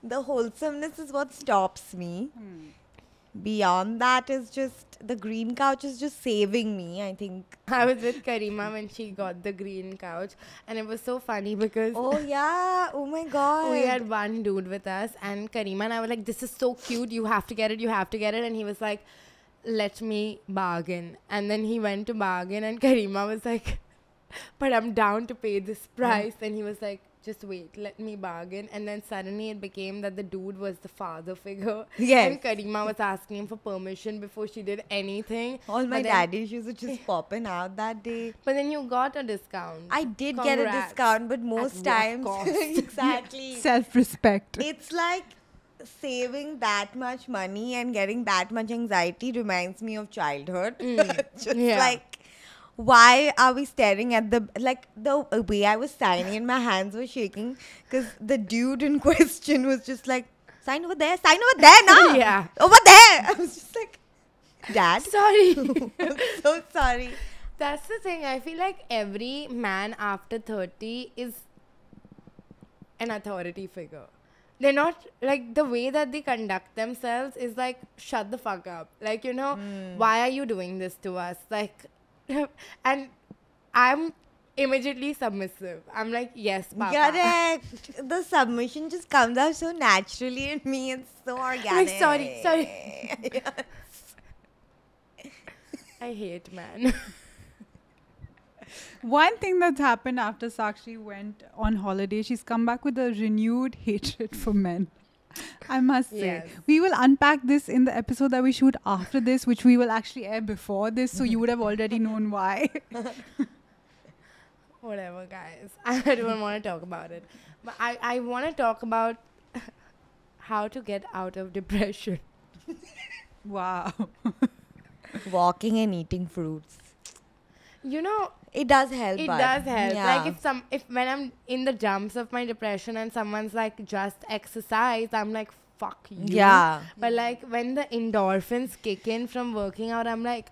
B: the wholesomeness is what stops me. Beyond that is just the green couch is just saving me, I think.
A: I was with Karima when she got the green couch, and it was so funny because
B: Oh yeah, oh my god.
A: we had one dude with us, and Karima and I were like, "This is so cute. You have to get it. You have to get it." And he was like, "Let me bargain." And then he went to bargain, and Karima was like, "But I'm down to pay this price." And he was like, "Just wait, let me bargain." And then suddenly it became that the dude was the father figure.
B: Yes.
A: And Karima was asking him for permission before she did anything.
B: All my
A: But then-
B: daddy issues were just popping out that day.
A: But then you got a discount.
B: I did get a
A: Congrats.
B: discount, but most
A: what
B: times
A: cost?
B: exactly.
C: Self-respect.
B: It's like saving that much money and getting that much anxiety reminds me of childhood. Just
A: Yeah.
B: like, why are we staring at the way I was signing and my hands were shaking because the dude in question was just like, sign over there, now.
A: Yeah.
B: Over there. I was just like, Dad,
A: Sorry.
B: I'm so sorry.
A: That's the thing. I feel like every man after 30 is an authority figure. They're not like the way that they conduct themselves is like, shut the fuck up. Like, why are you doing this to us? Like, and I'm immediately submissive. I'm like, yes, Papa.
B: Correct. The submission just comes out so naturally in me. It's so organic.
A: sorry.
B: Yes.
A: I hate man.
C: One thing that's happened after Sakshi went on holiday, she's come back with a renewed hatred for men. I must say.
A: Yes.
C: We will unpack this in the episode that we shoot after this, which we will actually air before this, so you would have already known why.
A: Whatever, guys. I don't want to talk about it. But I want to talk about how to get out of depression.
C: Wow.
B: Walking and eating fruits. It does help.
A: It
B: but-
A: does help.
B: Yeah.
A: Like if when I'm in the dumps of my depression and someone's like, just exercise, I'm like, fuck you.
B: Yeah.
A: But like when the endorphins kick in from working out, I'm like,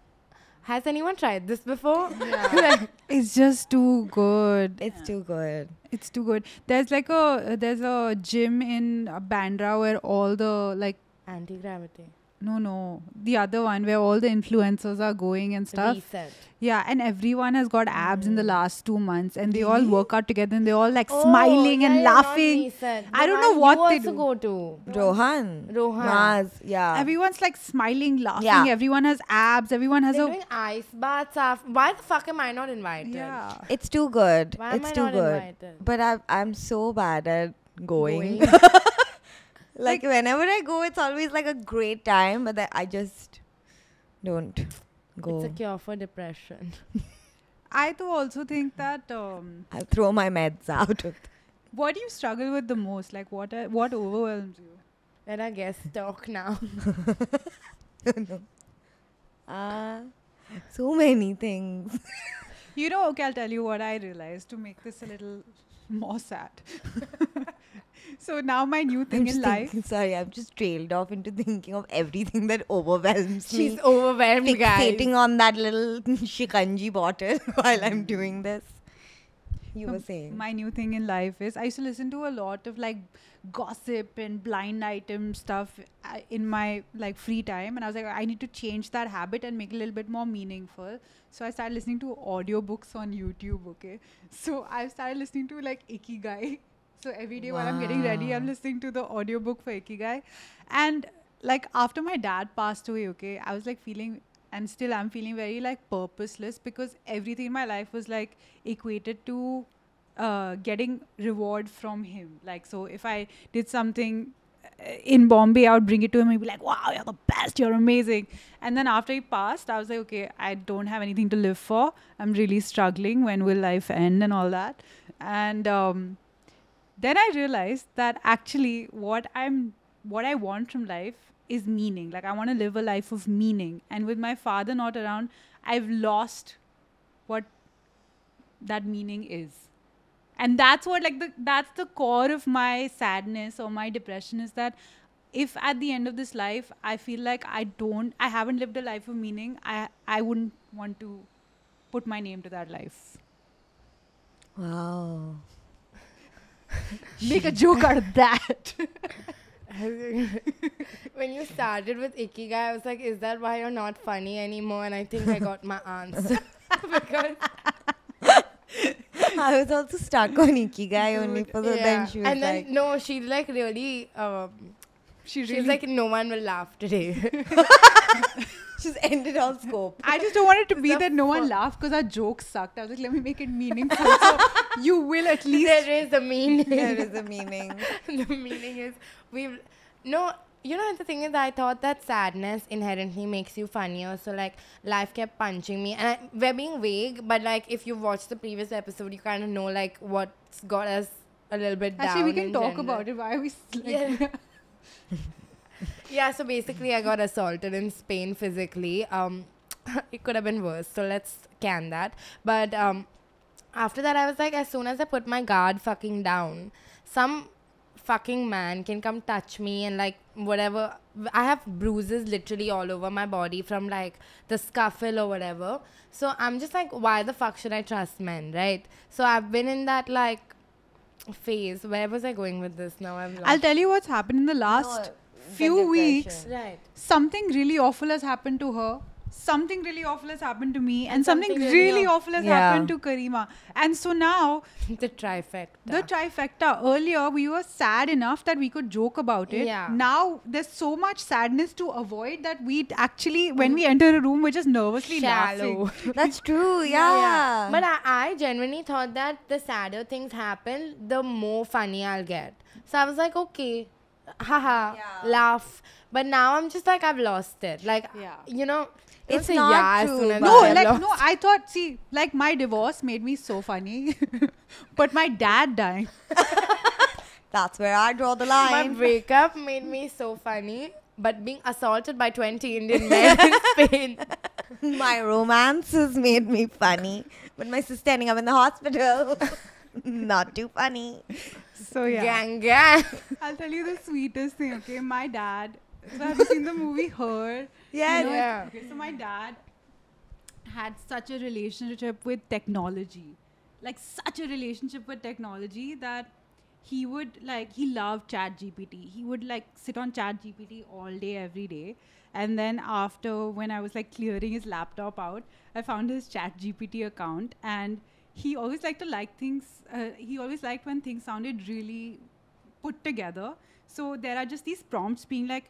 A: has anyone tried this before? Like,
C: It's just too good.
B: It's too good.
C: It's too good. There's a gym in Bandra where all the like
A: anti-gravity.
C: no the other one where all the influencers are going and stuff.
A: Reset.
C: Yeah, and everyone has got abs in the last 2 months, and they all work out together, and they're all like smiling and laughing. I don't know what they
A: you also
C: do.
A: go to.
B: Rohan.
A: Rohan.
B: Maz. Yeah.
C: Everyone's like smiling, laughing.
B: Yeah.
C: Everyone has abs. Everyone has
A: They're
C: a
A: doing ice baths after. Why the fuck am I not invited?
C: yeah.
B: It's too good.
A: Why am
B: it's
A: I
B: too
A: not
B: good.
A: invited?
B: But I'm so bad at going.
A: Going.
B: Like whenever I go, it's always like a great time, but I just don't go.
A: It's a cure for depression.
C: I too also think that
B: I throw my meds out.
C: what do you struggle with the most? Like what overwhelms you?
A: Let our guests talk now.
B: So many things.
C: You know, okay, I'll tell you what I realized to make this a little more sad. So now my new thing in life.
B: Sorry, I'm just trailed off into thinking of everything that overwhelms
A: She's
B: me.
A: overwhelmed, guys.
B: Fixating on that little shikanji bottle while I'm doing this. You were saying.
C: My new thing in life is I used to listen to a lot of like gossip and blind item stuff in my like free time, and I was like, I need to change that habit and make it a little bit more meaningful. So I started listening to audiobooks on YouTube. Okay, so I started listening to like Ikigai. So every day while I'm getting ready, I'm
B: Wow.
C: listening to the audiobook for Ikigai. And like after my dad passed away, okay, I was like feeling, and still I'm feeling very like purposeless, because everything in my life was like equated to getting reward from him. Like, so if I did something in Bombay, I would bring it to him and he'd be like, wow, you're the best, you're amazing. And then after he passed, I was like, okay, I don't have anything to live for. I'm really struggling. When will life end and all that? And then I realized that actually what I want from life is meaning. Like, I want to live a life of meaning. And with my father not around, I've lost what that meaning is. And that's what that's the core of my sadness or my depression, is that if at the end of this life I feel like I haven't lived a life of meaning, I wouldn't want to put my name to that life.
B: Wow.
C: Make a joke out of that.
A: When you started with Ikigai, I was like, is that why you're not funny anymore? And I think I got my answer. Because
B: I was also stuck on Ikigai only for the then she was
A: and then
B: like,
A: no, she's like really
C: She
A: she's like, no one will laugh today.
B: she's ended all scope.
C: I just don't want it to be
A: The
C: that no one
A: fu-
C: laughed because our joke sucked. I was like, let me make it meaningful. So you will at least.
A: There is a meaning.
B: There is a meaning.
A: The meaning is you know, the thing is, I thought that sadness inherently makes you funnier. So like life kept punching me, and we're being vague, but like if you watched the previous episode, you kind of know like what's got us a little bit down.
C: Actually, we can
A: in
C: talk
A: general.
C: about it. Why are we like,
A: Yeah. Yeah, so basically I got assaulted in Spain physically. It could have been worse, so let's can that. But after that I was like, as soon as I put my guard fucking down, some fucking man can come touch me and like whatever. I have bruises literally all over my body from like the scuffle or whatever. So I'm just like, why the fuck should I trust men, right? So I've been in that like phase. Where was I going with this now? I've lost.
C: I'll tell you what's happened in the last few weeks.
A: Right.
C: Something really awful has happened to her. Something really awful has happened to me, and something
A: something
C: really
A: really
C: awful has
B: Yeah.
C: happened to Karima. And so now
A: The trifecta.
C: the trifecta. Earlier we were sad enough that we could joke about it.
A: Yeah.
C: Now there's so much sadness to avoid that we actually, when we enter a room, we're just nervously
A: Shallow.
C: laughing.
B: That's true, yeah.
A: But I genuinely thought that the sadder things happen, the more funny I'll get. So I was like, okay, haha, laugh. But now I'm just like, I've lost it. Like,
C: Yeah.
A: you know, don't
B: It's
A: say
B: not
A: yeah as
B: true,
A: soon as
B: but-
C: No,
A: I've
C: like,
A: lost.
C: no, I thought, see, like my divorce made me so funny. But my dad dying.
B: That's where I draw the
A: My
B: line.
A: breakup made me so funny. But being assaulted by 20 Indian men in Spain.
B: My romances made me funny. But my sister ending up in the hospital. Not too funny.
C: So yeah.
A: Gang.
C: I'll tell you the sweetest thing, okay? My dad, so have you seen the movie Her?
B: Yes.
C: You know,
A: Yeah.
C: Okay, so my dad had such a relationship with technology. Like such a relationship with technology that he would like, he loved ChatGPT. He would like sit on ChatGPT all day, every day. And then after, when I was like clearing his laptop out, I found his ChatGPT account, and he always liked to like things. He always liked when things sounded really put together. So there are just these prompts being like,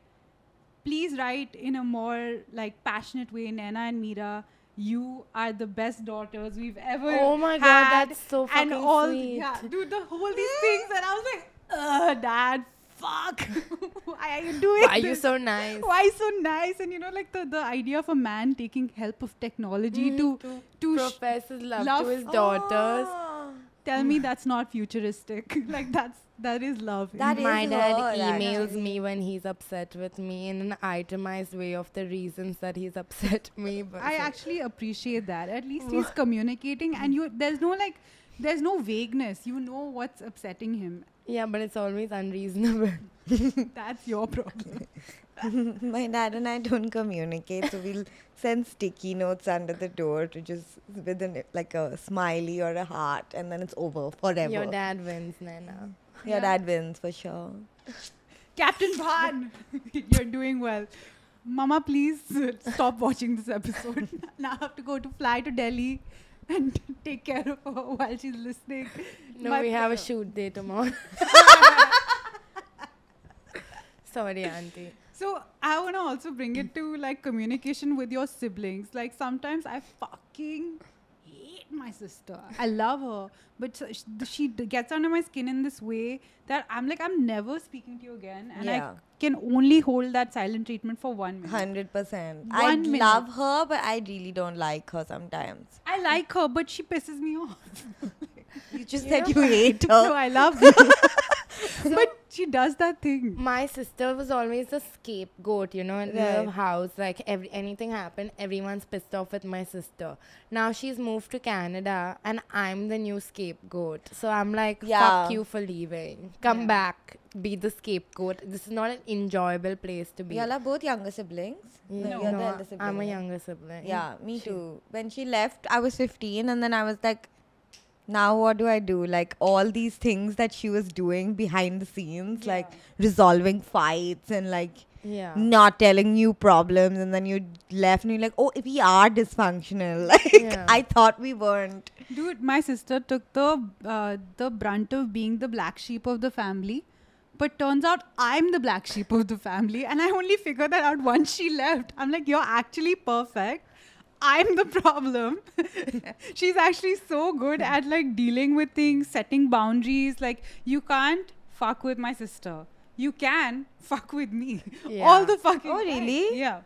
C: please write in a more like passionate way, Naina and Meera, you are the best daughters we've ever
A: Oh my God,
C: had.
A: that's so
C: And
A: fucking
C: all,
A: sweet.
C: yeah, dude, the whole these things, and I was like, Dad, fuck, why are you doing
A: Why are you
C: this?
A: so nice?
C: Why so nice? And you know, like the idea of a man taking help of technology to
A: profess his love
C: love-
A: to his daughters.
B: Oh.
C: tell me that's not futuristic. Like that is love.
B: That is
A: My dad
B: her,
A: emails
B: actually.
A: me when he's upset with me in an itemized way of the reasons that he's upset me. But
C: I
A: so-
C: actually appreciate that. At least he's communicating, and there's no vagueness. You know what's upsetting him.
A: yeah, but it's always unreasonable.
C: That's your problem.
B: My dad and I don't communicate, so we'll send sticky notes under the door to just with like a smiley or a heart, and then it's over forever.
A: Your dad wins, Naina.
B: Your dad wins for sure.
C: Captain Bhan, you're doing well. Mama, please stop watching this episode. Now I have to fly to Delhi and take care of her while she's listening.
A: No, we have a shoot day tomorrow. Sorry, auntie.
C: So I want to also bring it to like communication with your siblings. Like sometimes I fucking hate my sister. I love her, but she gets under my skin in this way that I'm like, I'm never speaking to you again, and I can only hold that silent treatment for 1 minute.
B: 100%. I love her, but I really don't like her sometimes.
C: I like her, but she pisses me off.
B: You just said you hate her.
C: No, I love her. But she does that thing.
A: My sister was always the scapegoat, you know, in the house. Like, anything happened, everyone's pissed off with my sister. Now she's moved to Canada, and I'm the new scapegoat. So I'm like, fuck you for leaving. Come back, be the scapegoat. This is not an enjoyable place to be.
B: Y'all are both younger siblings?
A: No,
B: You're the elder sibling.
A: I'm a younger sibling.
B: Yeah, me too. When she left, I was 15, and then I was like, now what do I do? Like all these things that she was doing behind the scenes, like resolving fights and like not telling you problems, and then you left and you're like, oh, we are dysfunctional. Like I thought we weren't.
C: Dude, my sister took the brunt of being the black sheep of the family. But turns out I'm the black sheep of the family, and I only figured that out once she left. I'm like, you're actually perfect. I'm the problem. She's actually so good at like dealing with things, setting boundaries. Like, you can't fuck with my sister. You can fuck with me. All the fucking
B: Oh, really?
C: time. Yeah.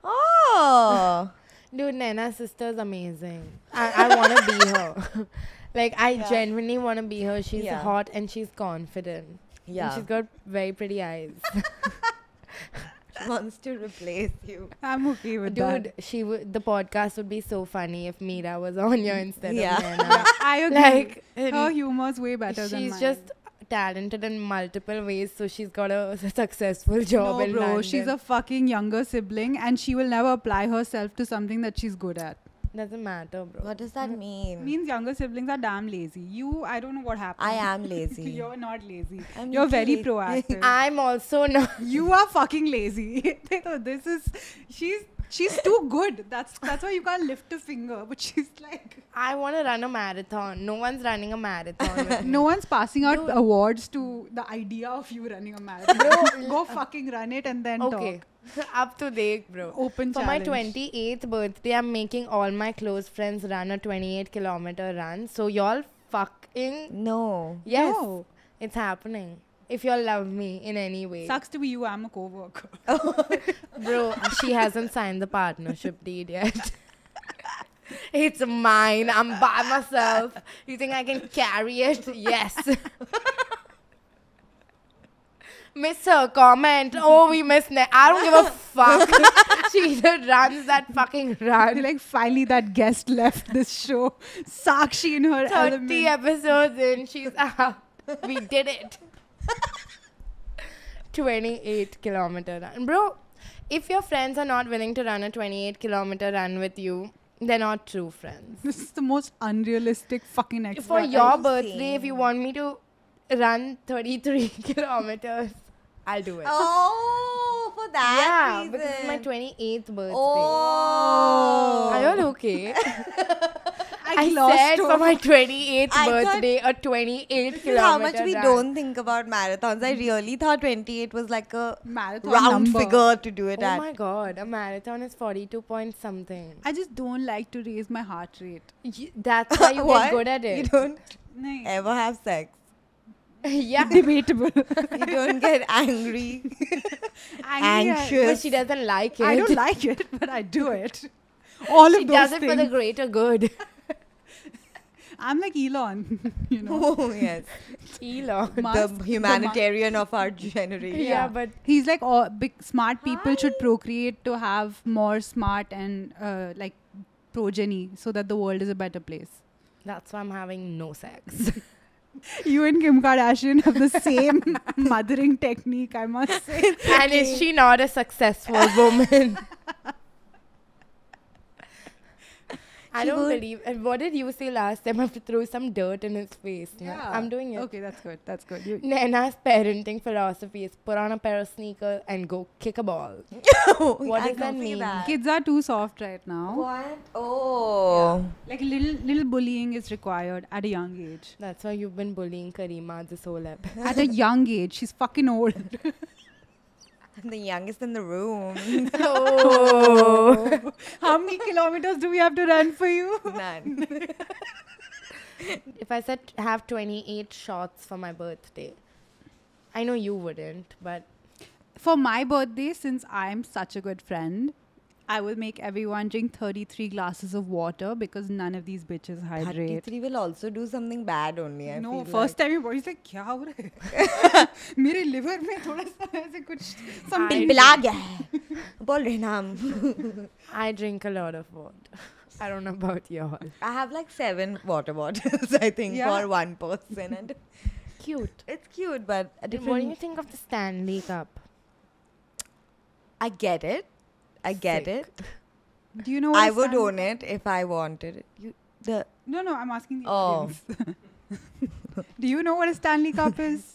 B: Oh.
A: Dude, Naina's sister is amazing. I want to be her. Like, I genuinely want to be her. She's hot and she's confident.
B: Yeah.
A: And she's got very pretty eyes.
B: Wants to replace you.
C: I'm okay with that.
A: Dude, the podcast would be so funny if Meera was on here instead of Naina.
C: Yeah, I agree.
A: Like,
C: her humor's way better than mine.
A: She's just talented in multiple ways, so she's got a successful job in London.
C: She's a fucking younger sibling, and she will never apply herself to something that she's good at.
A: Doesn't matter, bro.
B: What does that mean?
C: Means younger siblings are damn lazy. I don't know what happened.
B: I am lazy.
C: You're not lazy.
B: You're
C: very proactive.
A: I'm also not.
C: You are fucking lazy. She's too good. That's why you can't lift a finger. But she's like,
A: I want to run a marathon. No one's running a marathon with me.
C: no one's passing out awards to the idea of you running a marathon. Go fucking run it and then talk.
A: Up to date, bro.
C: Open
A: For
C: challenge.
A: my 28th birthday, I'm making all my close friends run a 28-kilometer run. So y'all fucking...
B: No.
A: Yes.
C: No.
A: It's happening. If y'all love me in any way.
C: Sucks to be you. I'm a co-worker.
A: Bro, she hasn't signed the partnership deed yet. It's mine. I'm by myself. You think I can carry it? Yes. Miss her comment. Oh, we miss I don't give a fuck. She runs that fucking run.
C: Like, finally that guest left this show. Sakshi in her
A: 30
C: element.
A: episodes in, she's out. We did it. 28-kilometer run. Bro, if your friends are not willing to run a 28-kilometer run with you, they're not true friends.
C: This is the most unrealistic fucking experience.
A: For your birthday, if you want me to run 33 kilometers, I'll do it.
B: Oh, for that reason.
A: Because it's my 28th birthday.
B: Oh.
A: Are you all okay? I
C: lost
A: said
C: hope.
A: for my 28th
B: I thought-
A: birthday, a 28
B: This
A: kilometer
B: is how much we
A: run.
B: don't think about marathons. I really thought 28 was like a
C: Marathon
B: round
C: number.
B: figure to do it
A: Oh
B: at.
A: my god, a marathon is 42 point something.
C: I just don't like to raise my heart rate.
A: That's why you
B: What?
A: get good at
B: You
A: it.
B: don't
C: Nahin.
B: ever have sex.
A: Yeah.
C: Debatable.
B: You don't get angry. Anxious.
A: But she doesn't like it.
C: I don't like it, but I do it. All
A: She
C: of those
A: does it
C: things.
A: for the greater good.
C: I'm like Elon, you know.
B: Oh, yes.
A: Elon.
B: The humanitarian of our generation.
A: Yeah, but
C: He's like, all big smart people should procreate to have more smart and like progeny so that the world is a better place.
A: that's why I'm having no sex.
C: You and Kim Kardashian have the same mothering technique, I must say.
A: And is she not a successful woman? I
B: She
A: don't
B: would-
A: believe. And what did you say last time? I have to throw some dirt in his face. No, I'm doing it.
C: Okay, that's good. That's good. You,
A: Naina's parenting philosophy is put on a pair of sneakers and go kick a ball. What
B: I
A: does that
B: can see
A: mean?
B: that.
C: kids are too soft right now.
B: What? Oh.
C: Like little bullying is required at a young age.
A: That's why you've been bullying Karima this whole episode.
C: At a young age, she's fucking old.
B: I'm the youngest in the room.
A: Oh.
C: How many kilometers do we have to run for you?
B: None.
A: If I said have 28 shots for my birthday, I know you wouldn't, but
C: For my birthday, since I'm such a good friend, I will make everyone drink 33 glasses of water because none of these bitches hydrate.
B: 33 will also do something bad only. I
C: No,
B: feel
C: first time your body's like, क्या हो रहा है? मेरे liver में थोड़ा सा ऐसे कुछ something.
B: पिला गया है बोल रहे ना हम.
A: I drink a lot of water. I don't know about y'all.
B: I have like 7 water bottles, I think,
C: Yeah.
B: for one person. And
A: Cute.
B: it's cute, but a
A: What do you
B: different.
A: think of the Stanley Cup?
B: I get it. I get
A: Sick.
B: it.
C: Do you know what
B: I
C: a
B: would
C: Stanley-
B: own it if I wanted it. The
C: No, I'm asking the
B: Oh.
C: audience. Do you know what a Stanley Cup is?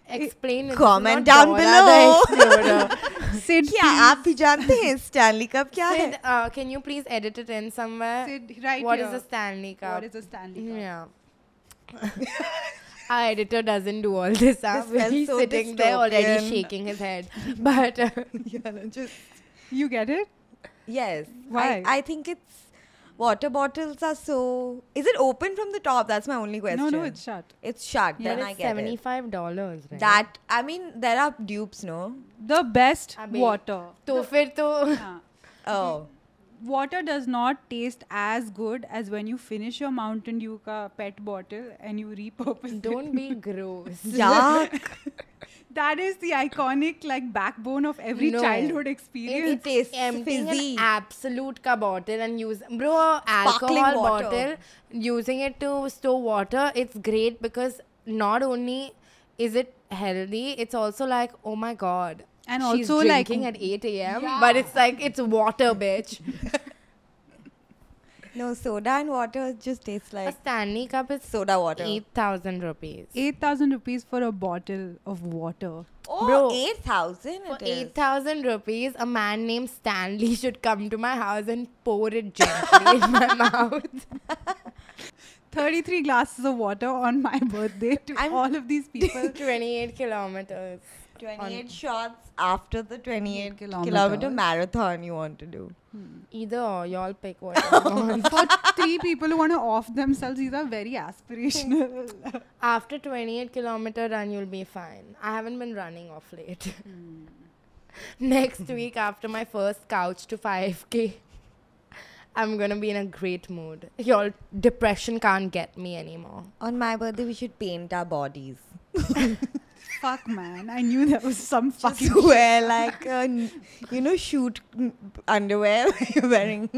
A: Explain it.
B: Comment
A: This is
B: down
A: not Dora the
B: below.
A: Explorer.
C: Sid,
B: क्या आप भी जानते हैं Stanley cup क्या है?
A: Sid, can you please edit it in somewhere?
C: Sid, right
A: What
C: here.
A: is a Stanley Cup?
C: What is a Stanley Cup?
A: Yeah. Our editor doesn't do all this.
B: This
A: He's
B: felt so
A: sitting there already
B: dystopian.
A: shaking his head. But
B: Yeah, no, just
C: You get it?
B: yes.
C: Why?
B: I think it's water bottles are so. Is it open from the top? That's my only question.
C: No, it's shut.
B: It's shut.
C: Yeah.
B: Then
A: but
B: I
A: it's
B: get it.
A: $75, right?
B: That I mean, there are dupes, no?
C: The best
A: Abhi.
C: water.
A: तो फिर तो
C: हाँ.
B: Oh,
C: Water does not taste as good as when you finish your Mountain Dew ka pet bottle and you repurpose it.
A: don't be gross.
B: yeah.
C: That is the iconic like backbone of every
A: No.
C: childhood experience.
B: It tastes
A: Emptying
B: fizzy.
A: an absolute ka bottle and use a
B: Sparkling
A: alcohol
B: water.
A: bottle, using it to store water, it's great because not only is it healthy, it's also like, oh my god.
C: And
A: she's
C: also, like,
A: drinking at 8 a.m. But it's like it's water, bitch.
B: No, soda and water just tastes
A: A
B: like
A: Stanley Cup is
B: soda water.
A: 8,000 rupees.
C: 8,000 rupees for a bottle of water.
B: Oh,
A: Bro.
B: 8,000
A: For
B: it is.
A: 8,000 rupees, a man named Stanley should come to my house and pour it gently in my mouth.
C: 33 glasses of water on my birthday to
B: I'm-
C: all of these people.
A: 28 kilometers.
B: 28 shots after the 28
C: Kilometers.
B: kilometer marathon you want to do.
A: Either or, y'all pick what you want.
C: For 3 people who want to off themselves, these are very aspirational.
A: After 28 kilometer run, you'll be fine. I haven't been running off late. Next week, after my first couch to 5K, I'm gonna be in a great mood. Your depression can't get me anymore.
B: On my birthday, we should paint our bodies.
C: Fuck, man. I knew there was some fucking.
B: Just wear like, shoot underwear you're wearing.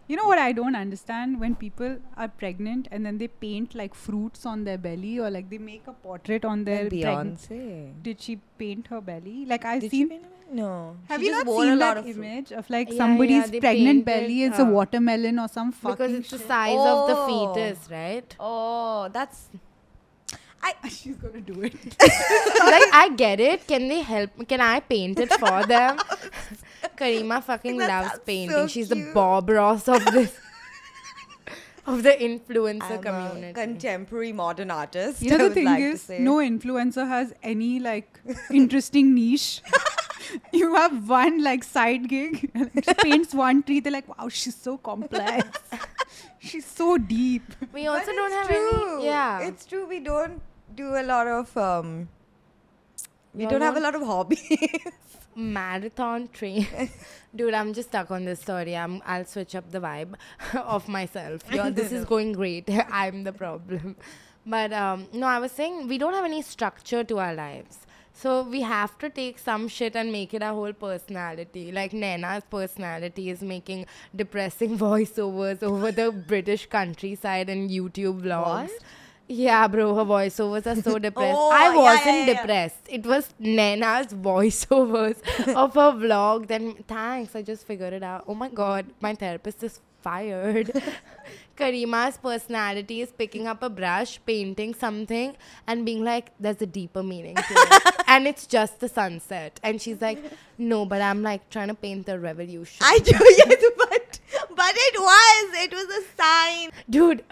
C: You know what I don't understand? When people are pregnant and then they paint like fruits on their belly or like they make a portrait on their pregnancy.
B: Beyonce.
C: Did she paint her belly? Like I've
B: Did she
C: seen.
B: paint it? No.
C: Have
B: She
C: you
B: just
C: not
B: wore a
C: seen
B: lot
C: that
B: of fruit.
C: image of like
A: Yeah,
C: somebody's
A: they
C: pregnant
A: painted,
C: belly? It's a
A: uh,
C: watermelon or some fucking.
A: Because it's the
C: shit.
A: size of the
B: Oh.
A: fetus, right?
B: Oh, that's.
C: She's gonna do it.
A: Like, I get it. Can they help? Can I paint it for them? Karima fucking
B: That
A: loves
B: sounds
A: painting.
B: so
A: She's the
B: cute.
A: Bob Ross of this. Of the influencer
B: I'm a
A: community.
B: contemporary modern artist.
C: You know
B: I
C: the
B: would
C: thing
B: like to
C: is,
B: say.
C: no influencer has any like interesting niche. You have one like side gig, she paints one tree. They're like, wow, she's so complex. She's so deep.
A: We also
B: But
A: don't
B: it's
A: have
B: true.
A: any. Yeah.
B: It's true. We don't do a lot of. We
A: Y'all
B: don't have a
A: don't-
B: lot of hobbies.
A: Marathon train. Dude, I'm just stuck on this story. I'll switch up the vibe of myself. This is going great. I'm the problem. But no, I was saying we don't have any structure to our lives. So we have to take some shit and make it our whole personality. Like Naina's personality is making depressing voiceovers over the British countryside and YouTube vlogs.
B: What?
A: Yeah, bro, her voiceovers are so depressed.
B: Oh,
A: I
B: yeah,
A: wasn't
B: yeah, yeah.
A: depressed. It was Naina's voiceovers of her vlog. Then, thanks, I just figured it out. Oh my god, my therapist is fired. Karima's personality is picking up a brush, painting something, and being like, there's a deeper meaning to it. And it's just the sunset. And she's like, no, but I'm like trying to paint the revolution.
B: I do, yes, but it was a sign.
A: Dude,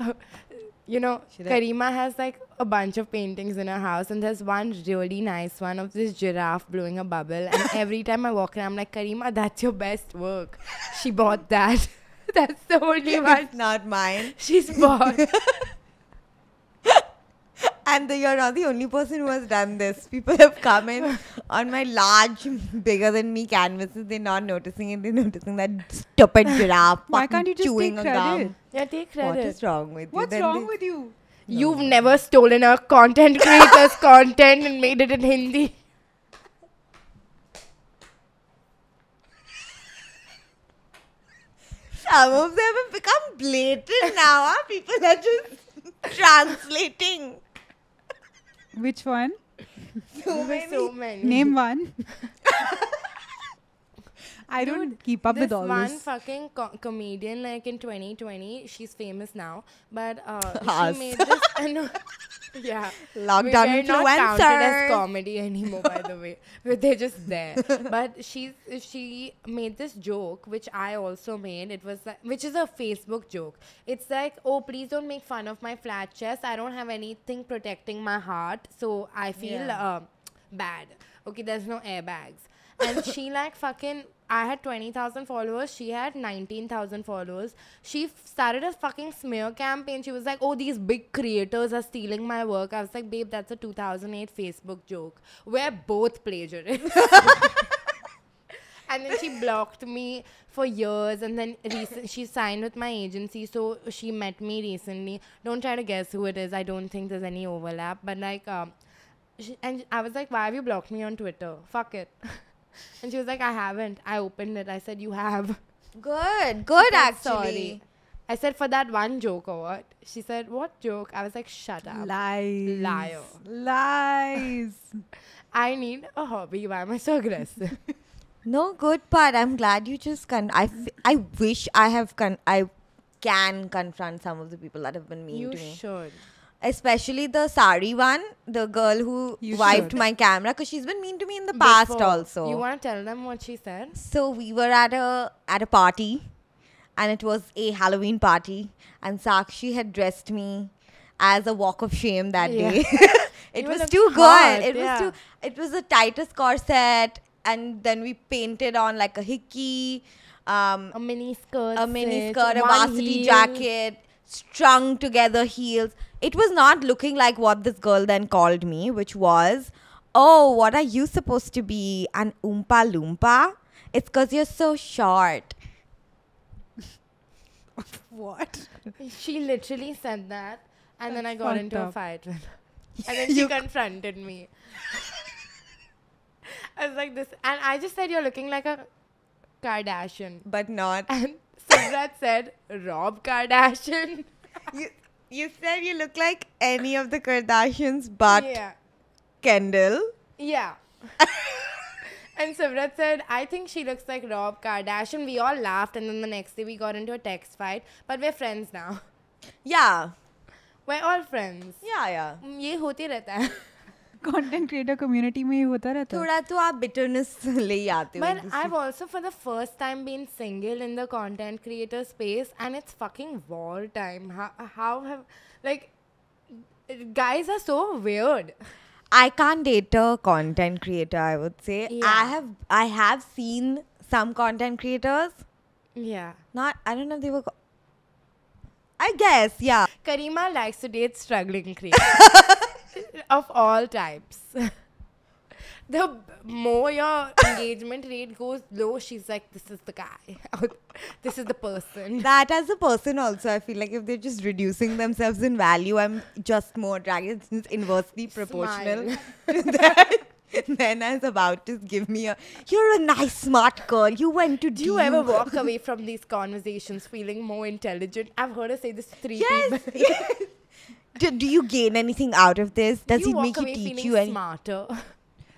A: you know,
B: Should I-
A: Karima has like a bunch of paintings in her house, and there's one really nice one of this giraffe blowing a bubble. And every time I walk in, I'm like, Karima, that's your best work. She bought that. That's the only one
B: It's not mine.
A: she's bought.
B: And you're not the only person who has done this. People have come in on my large, bigger than me canvases. They're not noticing it. They're noticing that stupid giraffe.
C: Why
B: fucking
C: can't you just
B: chewing
C: take
B: a
C: credit?
B: gum.
A: Yeah, take
B: What
A: credit.
B: is wrong with you?
C: What's
B: Then
C: wrong
B: they-
C: with you?
A: You've never stolen a content creator's content and made it in Hindi.
B: Some of them have become blatant now. Huh? People are just translating.
C: Which one?
B: So
A: So many.
C: Name one. I don't keep up with
A: This
C: all
A: one
C: this.
A: fucking comedian, like in 2020, she's famous now, but
B: Us.
A: she made this. No, yeah,
B: Lockdown
A: we're not counted as
B: influencers.
A: comedy anymore, by the way. But they're just there. But she made this joke, which I also made. It was like, which is a Facebook joke. It's like, oh, please don't make fun of my flat chest. I don't have anything protecting my heart, so I feel
B: Yeah.
A: bad. Okay, there's no airbags. And she like fucking, I had 20,000 followers. She had 19,000 followers. She started a fucking smear campaign. She was like, oh, these big creators are stealing my work. I was like, babe, that's a 2008 Facebook joke. We're both plagiarists. And then she blocked me for years. And then she signed with my agency. So she met me recently. Don't try to guess who it is. I don't think there's any overlap. But like, and I was like, why have you blocked me on Twitter? Fuck it. And she was like, I haven't. I opened it. I said, you have.
B: Good
A: She said,
B: actually.
A: Sorry. I said, for that one joke or what? She said, what joke? I was like, shut up.
C: Lies.
A: Liar.
C: Lies.
A: I need a hobby. Why am I so aggressive?
B: No, good part. I'm glad you just I wish I can confront some of the people that have been mean
A: You
B: to me.
A: should.
B: Especially the sari one, the girl who
C: You
B: wiped
C: should.
B: my camera, because she's been mean to me in the past
A: Before.
B: also.
A: You want to tell them what she said?
B: So we were at a party, and it was a Halloween party, and Sakshi had dressed me as a walk of shame that
A: Yeah.
B: day. It
A: You
B: was
A: looked
B: too
A: hot,
B: good.
A: yeah.
B: It was the tightest corset, and then we painted on like a hickey,
A: A mini skirt.
B: a mini
A: sit,
B: skirt, a
A: one
B: varsity
A: heel.
B: jacket, strung together heels. It was not looking like what this girl then called me, which was, oh, what are you supposed to be? An Oompa Loompa? It's because you're so short.
C: What?
A: She literally said that. And then I
C: That's
A: got
C: fucked
A: into a
C: up.
A: fight with her. And then she confronted me. I was like this. And I just said, you're looking like a Kardashian.
B: But not.
A: And Subrat said, Rob Kardashian.
B: You said you look like any of the Kardashians but
A: Yeah.
B: Kendall.
A: Yeah. And Subrat said, I think she looks like Rob Kardashian. We all laughed. And then the next day we got into a text fight. But we're friends now.
B: Yeah.
A: We're all friends.
B: Yeah.
A: ये होते रहता है.
C: Content creator community में ही होता रहता है.
B: थोड़ा तो आप bitterness ले ही आते हो.
A: But I've also for the first time been single in the content creator space, and it's fucking war time. How have, like, guys are so weird.
B: I can't date a content creator, I would say.
A: Yeah.
B: I have seen some content creators.
A: Yeah.
B: I don't know if they were. I guess, yeah.
A: Karima likes to date struggling creators of all types. The more your engagement rate goes low, she's like, this is the guy. This is the person.
B: That as a person also, I feel like if they're just reducing themselves in value, I'm just more attracted. It's inversely proportional
A: Smile.
B: to that. Then I was about to give me you're a nice, smart girl. You went to
A: Do you ever walk away from these conversations feeling more intelligent? I've heard her say this to 3
B: Yes,
A: people.
B: yes. Do you gain anything out of this? Does
A: you
B: it
A: walk
B: make you
A: away
B: teach
A: feeling
B: you any?
A: smarter.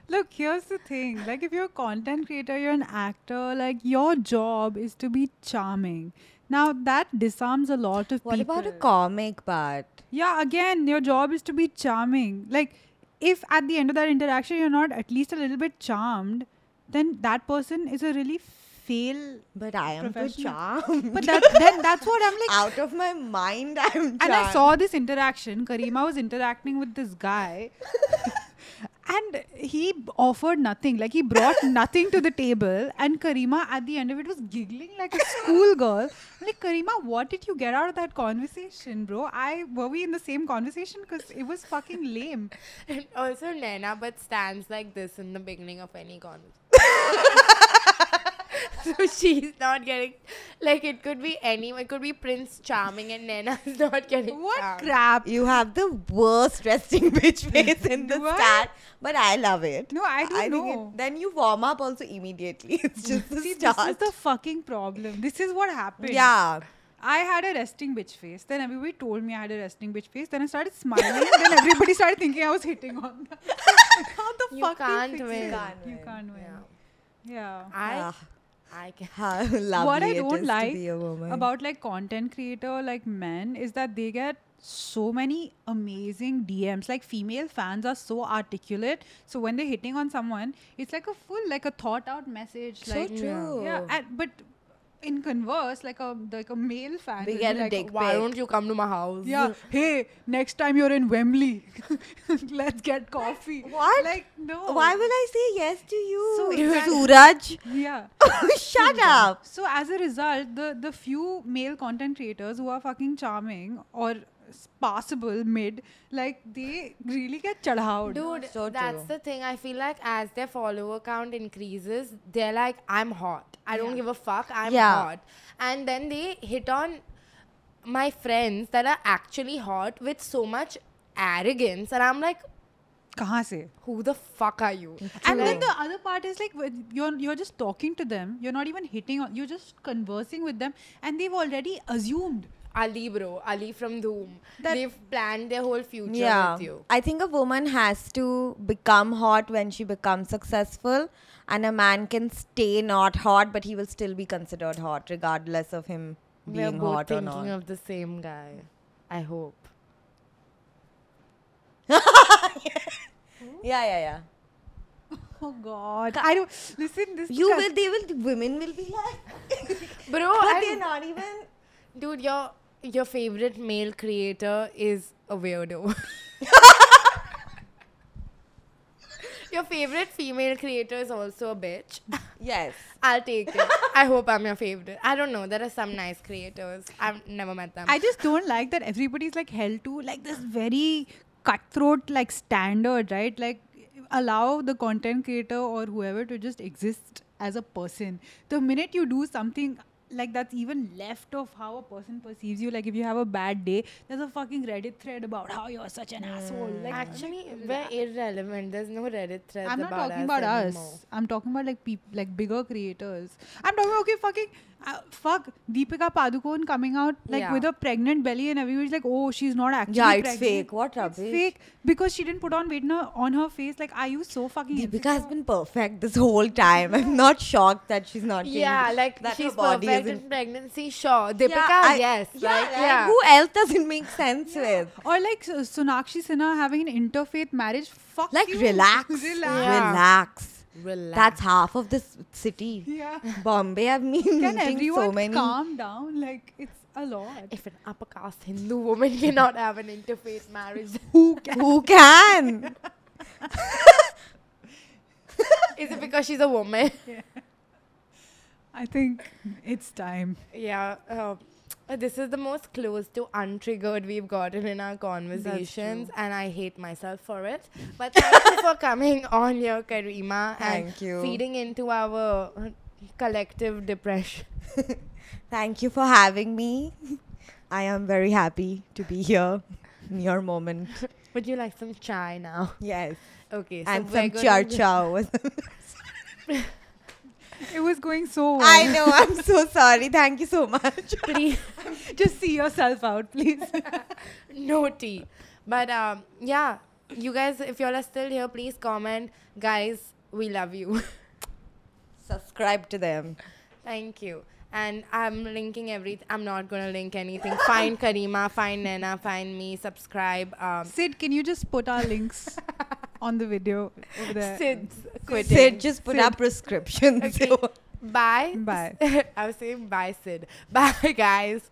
C: Look, here's the thing. Like, if you're a content creator, you're an actor, like, your job is to be charming. Now, that disarms a lot of
B: What
C: people.
B: about a comic part?
C: Yeah, again, your job is to be charming. Like, if at the end of that interaction you're not at least a little bit charmed, then that person is a really fail.
B: But I am too
C: Professional.
B: charmed.
C: But then that's what I'm like.
B: Out of my mind, I'm charmed.
C: And I saw this interaction. Karima was interacting with this guy. And he offered nothing. Like, he brought nothing to the table. And Karima, at the end of it, was giggling like a schoolgirl. I'm like, Karima, what did you get out of that conversation, bro? Were we in the same conversation? Because it was fucking lame.
A: And also, Naina but stands like this in the beginning of any conversation. So she's not getting, like, it could be anyone. It could be Prince Charming and Naina's not getting
C: What
A: charmed.
C: crap?
B: You have the worst resting bitch face in the
C: Do I?
B: start, but I love it.
C: No, I don't
B: think
C: know.
B: then you warm up also immediately. It's just the
C: See,
B: start.
C: this is the fucking problem. This is what happened.
B: Yeah.
C: I had a resting bitch face. Then everybody told me I had a resting bitch face. Then I started smiling. Then everybody started thinking I was hitting on them. How the
A: You
C: fuck do
A: can't
C: fix
A: win.
C: it?
B: You can't
C: You
B: win.
C: can't win.
A: Yeah.
C: Yeah.
A: I can.
B: How lovely
C: What I
B: it
C: don't
B: is
C: like
B: to be a woman.
C: about like content creator like men is that they get so many amazing DMs. Like, female fans are so articulate. So when they're hitting on someone, it's like a full, like a thought out message.
B: So
C: like,
B: true.
C: Yeah, but in converse, like a male fan,
B: We
C: will
B: get
C: be
B: a
C: like,
B: dick
A: Why
B: pic.
A: don't you come to my house?
C: yeah, hey, next time you're in Wembley, let's get coffee.
B: What?
C: Like, no.
B: Why will I say yes to you?
C: So
B: Suraj.
C: Yeah.
B: Shut up.
C: So as a result, the few male content creators who are fucking charming or passable mid, like, they really get chadhaud.
A: Dude,
B: So
A: that's
B: true.
A: the thing. I feel like as their follower count increases, they're like, I'm hot. I don't give a fuck. I'm
B: Yeah.
A: hot. And then they hit on my friends that are actually hot with so much arrogance. And I'm like,
C: Kahan se?
A: who the fuck are you?
C: And then the other part is like, you're just talking to them. You're not even hitting on. You're just conversing with them, and they've already assumed.
A: Ali, bro. Ali from Doom.
C: That-
A: They've planned their whole future
B: Yeah.
A: with you.
B: I think a woman has to become hot when she becomes successful, and a man can stay not hot, but he will still be considered hot, regardless of him
A: We're
B: being
A: both
B: hot or
A: thinking
B: not.
A: of the same guy. I hope.
B: Yeah.
C: Oh God, I don't listen. This
B: You will, they will, women will be like,
A: Bro,
B: but they're not even.
A: dude, your favorite male creator is a weirdo. Your favorite female creator is also a bitch.
B: Yes.
A: I'll take it. I hope I'm your favorite. I don't know. There are some nice creators. I've never met them.
C: I just don't like that everybody's like held to like this very cutthroat like standard, right? Like, allow the content creator or whoever to just exist as a person. The minute you do something like that's even left of how a person perceives you, like if you have a bad day, there's a fucking Reddit thread about how you're such an asshole. Like,
A: Actually, we're irrelevant. There's no Reddit threads
C: I'm not
A: about
C: talking
A: us
C: about
A: anymore.
C: us. I'm talking about like like bigger creators. I'm talking about, okay, fucking fuck Deepika Padukone coming out like
A: Yeah.
C: with a pregnant belly, and everybody's like, oh, she's not actually
B: Yeah, it's
C: pregnant.
B: fake. What
C: It's
B: rubbish.
C: fake because she didn't put on weight on her face. Like, are you so fucking
B: Deepika has been perfect this whole time. I'm not shocked that she's not.
A: Yeah,
B: changed,
A: like
B: that
A: she's
B: her body
A: perfect
B: isn't-
A: in pregnancy, sure. Deepika,
B: I-
A: yes.
B: Yeah, who else does it make sense with?
C: Or like Sonakshi Sinha having an interfaith marriage. Fuck
B: Like,
C: you.
B: relax.
C: Relax.
A: Yeah.
B: Relax.
A: Relax.
B: That's half of this city.
C: Yeah.
B: Bombay, I've been
C: Can
B: meeting
C: everyone
B: so many.
C: calm down? Like, it's a lot.
A: If an upper caste Hindu woman cannot have an interfaith marriage,
C: Who can?
B: Who can?
A: is it because she's a woman?
C: I think it's time.
A: Yeah. This is the most close to untriggered we've gotten in our conversations, and I hate myself for it. But thank you for coming on here, Karima,
B: Thank
A: and
B: you.
A: feeding into our collective depression.
B: Thank you for having me. I am very happy to be here in your moment.
A: Would you like some chai now?
B: Yes.
A: Okay.
B: And
A: we're
B: some
A: gonna-
B: charcha.
C: It was going so well.
B: I know. I'm so sorry. Thank you so much.
A: Please,
C: Just see yourself out, please.
A: no tea. But yeah, you guys, if y'all are still here, please comment. Guys, we love you.
B: Subscribe to them.
A: Thank you. And I'm linking everything. I'm not going to link anything. Find Karima, find Naina, find me, subscribe.
C: Sid, can you just put our links on the video over there?
A: Sid's quitting.
B: Sid, just put
C: Sid.
B: our prescriptions.
A: Okay. Bye.
C: Bye.
A: I was saying bye, Sid. Bye, guys.